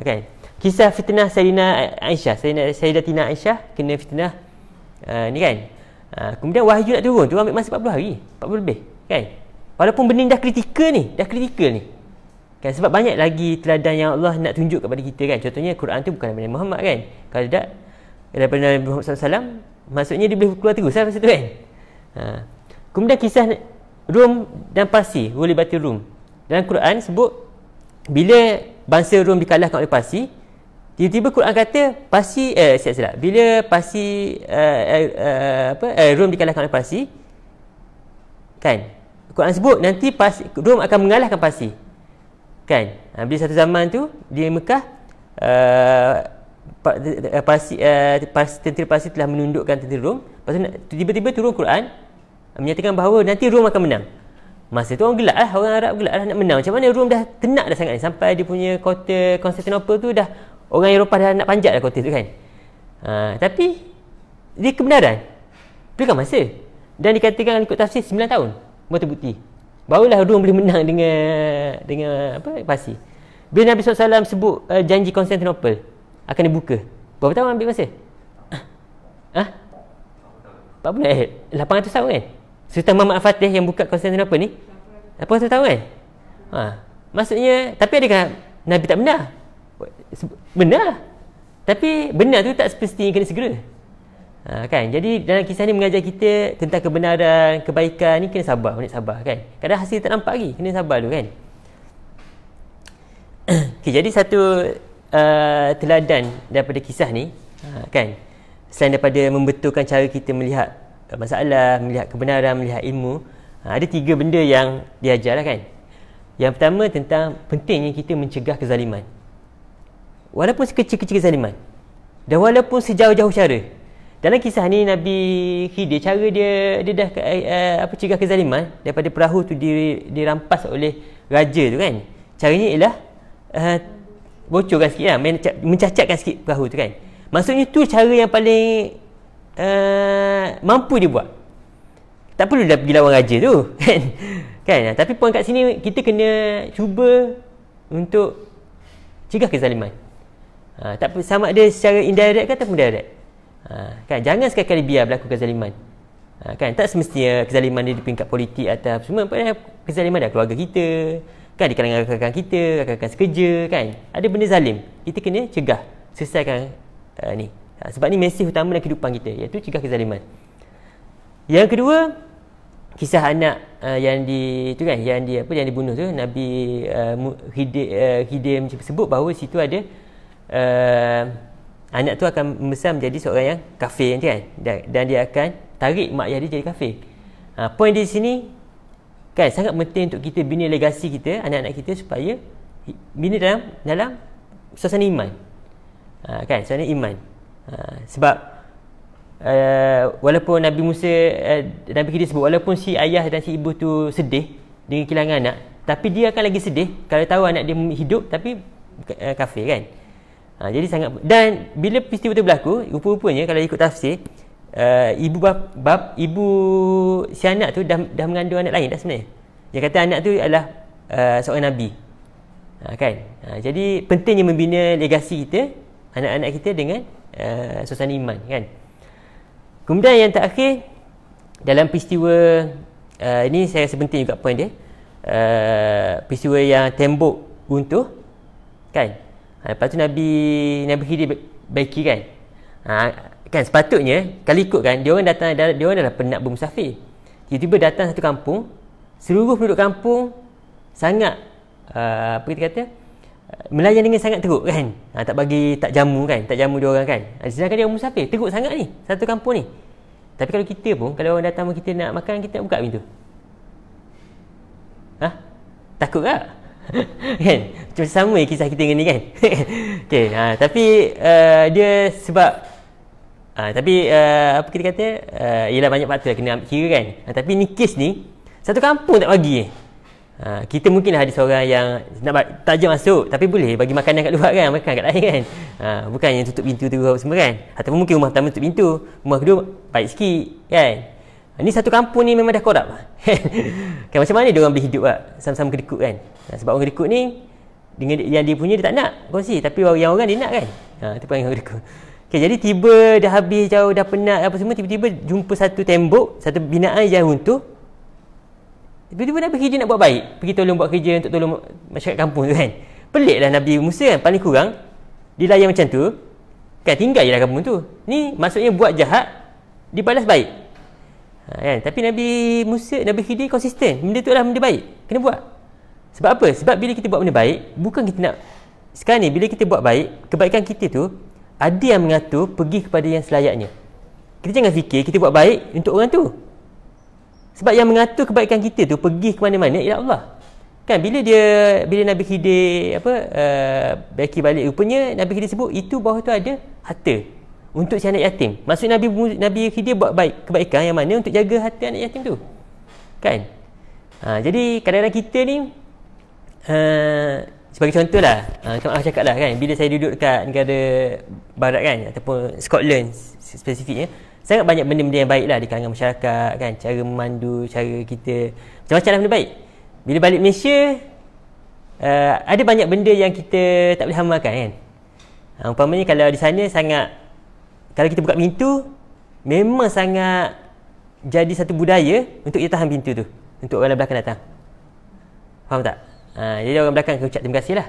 Kan? Kisah fitnah Sayyidina Aisyah, Sayyidatina Aisyah kena fitnah ni kan. Kemudian wahyu nak turun tu ambil masa 40 hari, 40 lebih kan. Walaupun benda ni dah kritikal ni. Kan, sebab banyak lagi teladan yang Allah nak tunjuk kepada kita kan. Contohnya Quran tu bukan daripada Muhammad kan. Kalau tak daripada Nabi Muhammad SAW, maksudnya dia boleh keluar terus masa tu kan. Kemudian kisah Rom dan Parsi, Ghulibatir Batil Rum. Dalam Quran sebut bila bangsa Rom dikalahkan oleh Parsi, tiba-tiba Quran kata Parsi silap. Bila Parsi Rom dikalahkan oleh Parsi kan, Quran sebut nanti Rom akan mengalahkan Parsi kan. Bila satu zaman tu di Mekah, tentera Parsi telah menundukkan tentera Rom. Lepas tu tiba-tiba turun Quran menyatakan bahawa nanti Rom akan menang. Masa tu orang Arab gelak lah nak menang. Macam mana Rom dah tenat dah sangat ni, sampai dia punya kota Konstantinopel tu dah orang Eropah dah nak panjat dah kota tu kan. Tapi dia kebenaran perlukan masa, dan dikatakan ikut tafsir 9 tahun baru terbukti, barulah Rom boleh menang dengan Parsi. Bila Nabi SAW sebut janji Konstantinopel akan dibuka, berapa tahun ambil masa? 800 tahun kan. Sultan Muhammad Al-Fatih yang buka Konstantinopel ni 800 tahun kan. Maksudnya, tapi adakah Nabi tak benar? Benar. Tapi benar tu tak semestinya kena segera. Kan? Jadi dalam kisah ni mengajar kita tentang kebenaran, kebaikan ni kena sabar, banyak sabar kan. Kadang hasil tak nampak lagi, kena sabar dulu kan. Okay, jadi satu teladan daripada kisah ni kan, selain daripada membetulkan cara kita melihat masalah, melihat kebenaran, melihat ilmu, ada 3 benda yang diajar lah kan. Yang pertama tentang pentingnya kita mencegah kezaliman, walaupun sekecil-kecil kezaliman, dan walaupun sejauh-jauh cara. Dalam kisah ni Nabi Khidir, cara dia dah cegah kezaliman daripada perahu tu dirampas oleh raja tu kan. Caranya ialah bocorkan sikit lah, mencacatkan sikit perahu tu kan. Maksudnya tu cara yang paling mampu dia buat. Tak perlu dah pergi lawan raja tu kan. Tapi poin kat sini kita kena cuba untuk cegah kezaliman. Tak sama ada secara indirect ke ataupun direct. Kan, jangan sekali-kali biar berlaku kezaliman. Kan, tak semestinya kezaliman dia di peringkat politik atau semua. Kezaliman dah keluarga kita kan, di kalangan rakan-rakan kita, rakan-rakan sekerja kan. Ada benda zalim, kita kena cegah, selesaikan ni Sebab ni mesej utama dalam kehidupan kita, iaitu cegah kezaliman. Yang kedua, kisah anak yang dibunuh tu, Nabi Khidir sebut bahawa situ ada anak tu akan membesar menjadi seorang yang kafir kan, dan dia akan tarik mak ayah dia jadi kafir. Poin di sini kan sangat penting untuk kita bina legasi kita, anak-anak kita, supaya bina dalam suasana iman. Kan, suasana iman. Sebab walaupun Nabi Musa, Nabi Khidir sebut, walaupun si ayah dan si ibu tu sedih dengan kehilangan anak, tapi dia akan lagi sedih kalau tahu anak dia hidup tapi kafir kan. Jadi sangat, dan bila peristiwa itu berlaku, rupa-rupanya kalau ikut tafsir, ibu si anak tu dah mengandung anak lain dah sebenarnya. Dia kata anak tu adalah seorang nabi. Kan. Jadi pentingnya membina legasi kita, anak-anak kita dengan suasana iman kan. Kemudian yang terakhir, dalam peristiwa ini saya rasa penting juga poin dia, peristiwa yang tembok runtuh kan. Lepas tu Nabi Khidir baiki kan. Kan sepatutnya kalau ikut kan, dia orang adalah penat bermusafir. Tiba-tiba datang satu kampung, seluruh penduduk kampung sangat kita kata melayan dengan sangat teruk kan. Tak jamu dia orang kan. Sedangkan dia orang musafir, teruk sangat ni satu kampung ni. Tapi kalau kita pun, kalau orang datang kita nak makan, kita nak buka pintu. Takut tak? Kan? Macam sama kisah kita dengan ni kan. Okay, tapi dia sebab apa kita kata, ialah banyak faktor kena ambil kira kan. Tapi ni kes ni satu kampung tak bagi. Kita mungkinlah ada seorang yang tak je masuk, tapi boleh bagi makanan kat luar kan, makan kat lain kan. Bukan yang tutup pintu tu semua kan. Ataupun mungkin rumah pertama tutup pintu, rumah kedua baik sikit kan. Ni satu kampung ni memang dah korup kan. Macam mana dia orang boleh hidup sama-sama kedekut kan. Sebab orang kedekut ni dengan yang dia punya dia tak nak kongsi, tapi yang orang dia nak kan. Itu pun yang kedekut. Okay, jadi tiba dah habis jauh, dah penat apa semua, tiba-tiba jumpa satu tembok, satu binaan yang runtuh. Tiba-tiba Nabi Khidir nak buat baik, pergi tolong buat kerja untuk tolong masyarakat kampung tu kan. Peliklah Nabi Musa kan, paling kurang dilayan macam tu kan, tinggal je lah kampung tu. Ni maksudnya buat jahat dibalas baik kan. Tapi Nabi Khidir konsisten, benda tu adalah benda baik, kena buat. Sebab apa? Sebab bila kita buat benda baik, bukan kita nak, sekarang ni bila kita buat baik, kebaikan kita tu ada yang mengatur pergi kepada yang selayaknya. Kita jangan fikir kita buat baik untuk orang tu. Sebab yang mengatur kebaikan kita tu pergi ke mana-mana ialah Allah. Kan bila Nabi Khidir baiki balik, rupanya Nabi Khidir sebut itu bawah tu ada harta untuk si anak yatim. Maksud Nabi Khidir buat kebaikan yang mana untuk jaga harta anak yatim tu. Kan? Jadi kadang-kadang kita ni sebagai contohlah, Tuan cakap lah kan, bila saya duduk dekat negara barat kan, ataupun Scotland spesifiknya, sangat banyak benda-benda yang baik lah di kalangan masyarakat kan, cara memandu, cara kita, macam-macam lah benda baik. Bila balik Malaysia, ada banyak benda yang kita tak boleh amalkan kan. Umpamanya kalau di sana sangat, kalau kita buka pintu, memang sangat jadi satu budaya untuk kita tahan pintu tu untuk orang belakang datang. Faham tak? Jadi orang belakang akan ucap terima kasih lah.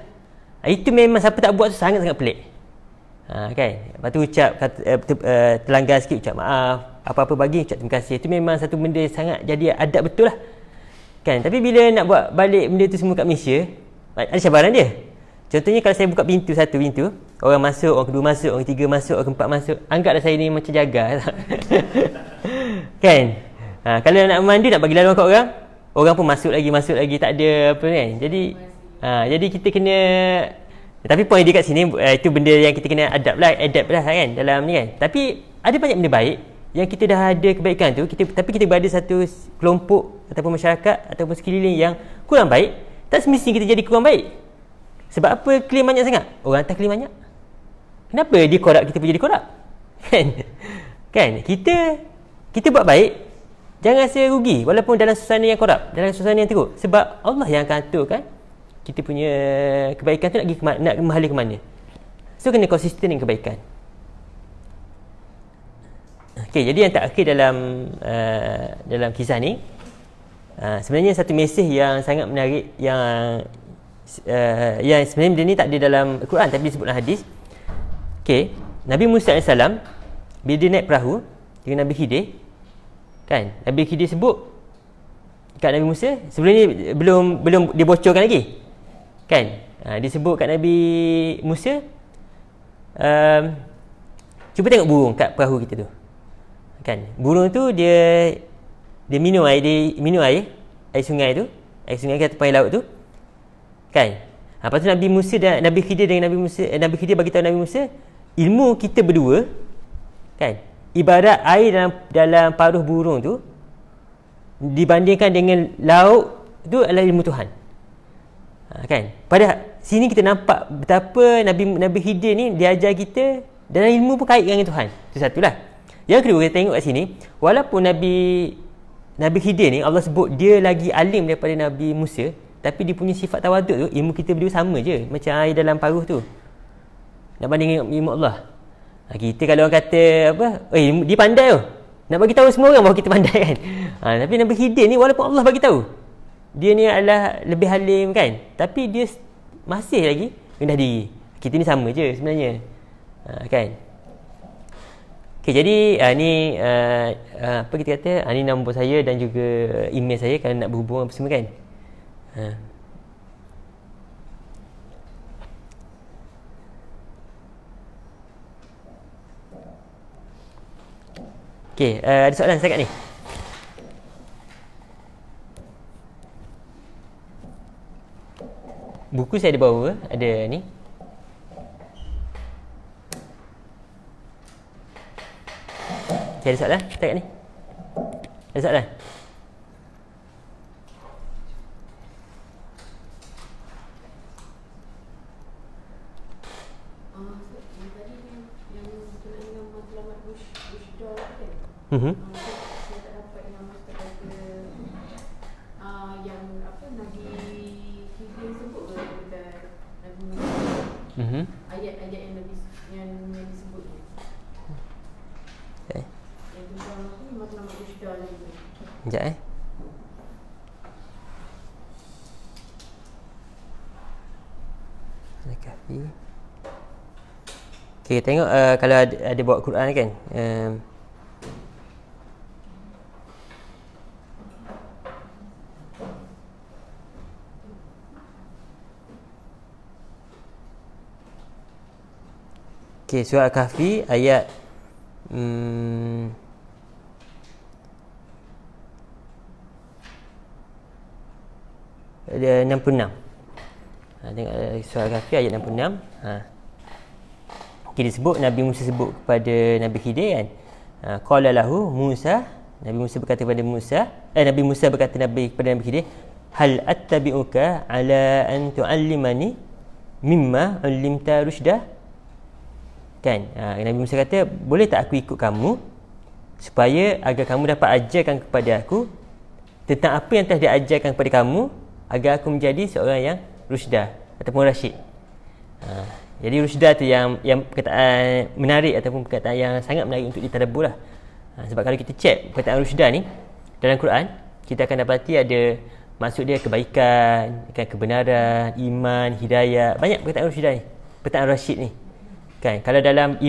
Itu memang siapa tak buat tu sangat-sangat pelik. Kan? Lepas tu ucap terlanggar sikit, ucap maaf, apa-apa bagi ucap terima kasih. Itu memang satu benda sangat jadi adab betul lah kan. Tapi bila nak buat balik benda tu semua kat Malaysia, ada cabaran dia. Contohnya kalau saya buka satu pintu, orang masuk, orang kedua masuk, orang ketiga masuk, orang keempat masuk, anggaplah saya ni macam jaga kan. Kalau nak memandu, nak bagi laluan kat orang pun masuk lagi, tak ada apa kan. Jadi kita kena, tapi poin dia kat sini, itu benda yang kita kena adapt lah kan dalam ni kan. Tapi ada banyak benda baik yang kita dah ada kebaikan tu, tapi kita berada satu kelompok ataupun masyarakat ataupun sekeliling yang kurang baik, tak semestinya kita jadi kurang baik. Sebab apa klaim banyak sangat? Orang atas klaim banyak. Kenapa dia korup, kita pun jadi korup? Kan? Kita buat baik, jangan rasa rugi walaupun dalam suasana yang korup, dalam suasana yang teruk. Sebab Allah yang akan aturkan kita punya kebaikan tu nak menghala ke mana. So kena konsisten dengan kebaikan. Okey, jadi yang terakhir dalam kisah ni, sebenarnya satu mesej yang sangat menarik yang sebenarnya benda ni tak ada dalam Al-Quran tapi disebut dalam hadis. Okey, Nabi Musa AS bila dia naik perahu dengan Nabi Khidir, kan, Nabi Khidir sebut kat Nabi Musa, sebelum ni belum dibocorkan lagi, kan, dia sebut kat Nabi Musa, cuba tengok burung kat perahu kita tu, kan, burung tu dia minum air sungai tu, air sungai kat tepi laut tu, kan. Lepas tu Nabi Musa dan Nabi Khidir dengan Nabi Khidir bagi tahu Nabi Musa, ilmu kita berdua, kan, ibarat air dalam paruh burung tu dibandingkan dengan laut tu adalah ilmu Tuhan. Kan? Pada sini kita nampak betapa Nabi Khidir ni dia ajar kita dan ilmu pun kait dengan Tuhan. Itu satulah. Yang kedua, kita tengok kat sini, walaupun Nabi Khidir ni Allah sebut dia lagi alim daripada Nabi Musa, tapi dia punya sifat tawaduk tu, ilmu kita berdua sama je, macam air dalam paruh tu. Nak banding dengan ilmu Allah. Kita kalau orang kata apa, dia pandai tu, nak bagi tahu semua orang bahawa kita pandai, kan. Tapi Nabi Khidir ni walaupun Allah bagi tahu dia ni adalah lebih halim, kan, tapi dia masih lagi rendah diri. Kita ni sama je sebenarnya, kan. Okay, jadi ni apa kita kata, ni nombor saya dan juga email saya kalau nak berhubung apa semua, kan. Okey, ada soalan setakat ni? Buku saya ada bawa, ada ni. Okey, ada soalan setakat ni? Ada soalan? Saya tak dapat nama kepada yang apa Nabi Khidir sebut ke dekat Nabi Musa. Ayat-ayat yang disebut ni. Yang tentang apa matlamat Rushda lagi. Sekejap Al-Kahfi. Okay, tengok kalau ada bawa Quran, kan. Okay, surah Al-Kahfi ayat ada 66. Tengok surah Al-Kahfi ayat 66. Okay, disebut Nabi Musa sebut kepada Nabi Khidir, kan. Qala lahu Musa, Nabi Musa berkata kepada Nabi Musa berkata kepada Nabi Khidir, hal attabi'uka ala an tu'allimani mimma 'allimta rusyda, kan. Nabi Musa kata, boleh tak aku ikut kamu supaya agar kamu dapat ajarkan kepada aku tentang apa yang telah diajarkan kepada kamu, agar aku menjadi seorang yang rusyda ataupun rasyid. Jadi rusyda tu yang perkataan menarik ataupun perkataan yang sangat menarik untuk ditadabbur lah. Sebab kalau kita cek perkataan rusyda ni dalam Quran, kita akan dapati ada maksud dia kebaikan, kebenaran, iman, hidayah. Banyak perkataan rusyda ni, perkataan rasyid ni, kan. Kalau dalam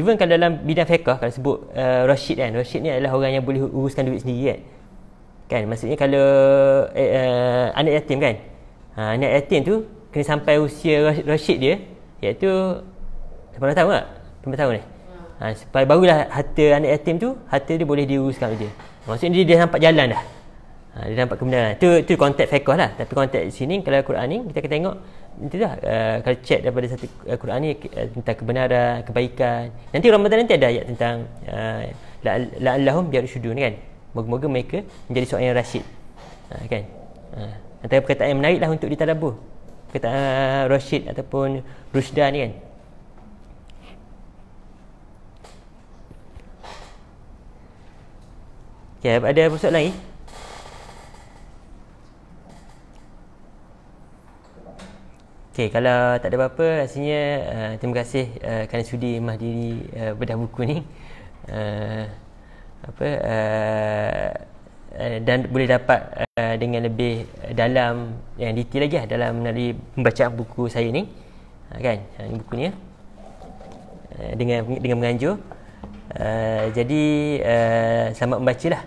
bidang fiqh, kalau sebut rasyid, kan, rasyid ni adalah orang yang boleh uruskan duit sendiri, kan. Maksudnya kalau anak yatim, kan, anak yatim tu kena sampai usia rasyid dia, iaitu 18 tahun tak? 18 tahun ni. Supaya barulah harta anak yatim tu, harta dia boleh diuruskan oleh dia. Maksudnya dia nampak jalan dah. Dia nampak kebenaran. Tu konteks fiqh lah. Tapi konteks sini kalau Quran ni kita akan tengok itulah, kalau cek daripada satu Quran ni tentang kebenaran, kebaikan. Nanti Ramadan nanti ada ayat tentang la'allahum yarshudun, kan. Moga-moga mereka menjadi seorang yang rasyid, kan. Antara perkataan yang menarik lah untuk ditadabbur, perkataan rasyid ataupun rusyda ni, kan. Okay, ada persoalan lagi? Okay, kalau tak ada apa-apa, rasanya terima kasih kerana sudi menghadiri bedah buku ni. Dan boleh dapat dengan lebih dalam, yang detail lagi dalam melalui pembacaan buku saya ni, kan. Ini buku ni, dengan menganjur. Jadi selamat membacalah.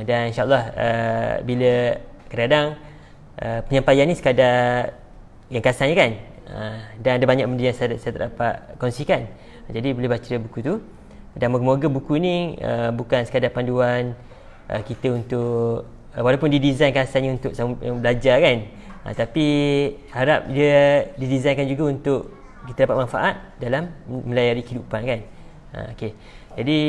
Dan insyaAllah bila kadang-kadang penyampaian ni sekadar yang kasarnya kan, dan ada banyak benda yang saya tak dapat kongsikan. Jadi boleh baca buku tu, dan moga-moga buku ni bukan sekadar panduan kita untuk walaupun didesainkan asalnya untuk belajar kan, tapi harap dia didesainkan juga untuk kita dapat manfaat dalam melayari kehidupan kan. Okey. Jadi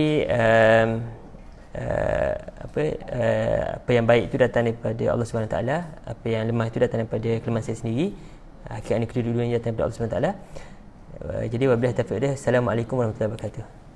apa yang baik itu datang daripada Allah Subhanahu Taala, apa yang lemah itu datang daripada kelemahan saya sendiri. Kerana kedua-duanya datang daripada Allah Subhanahu Taala. Jadi wabillahi taufiq. Assalamualaikum warahmatullahi wabarakatuh.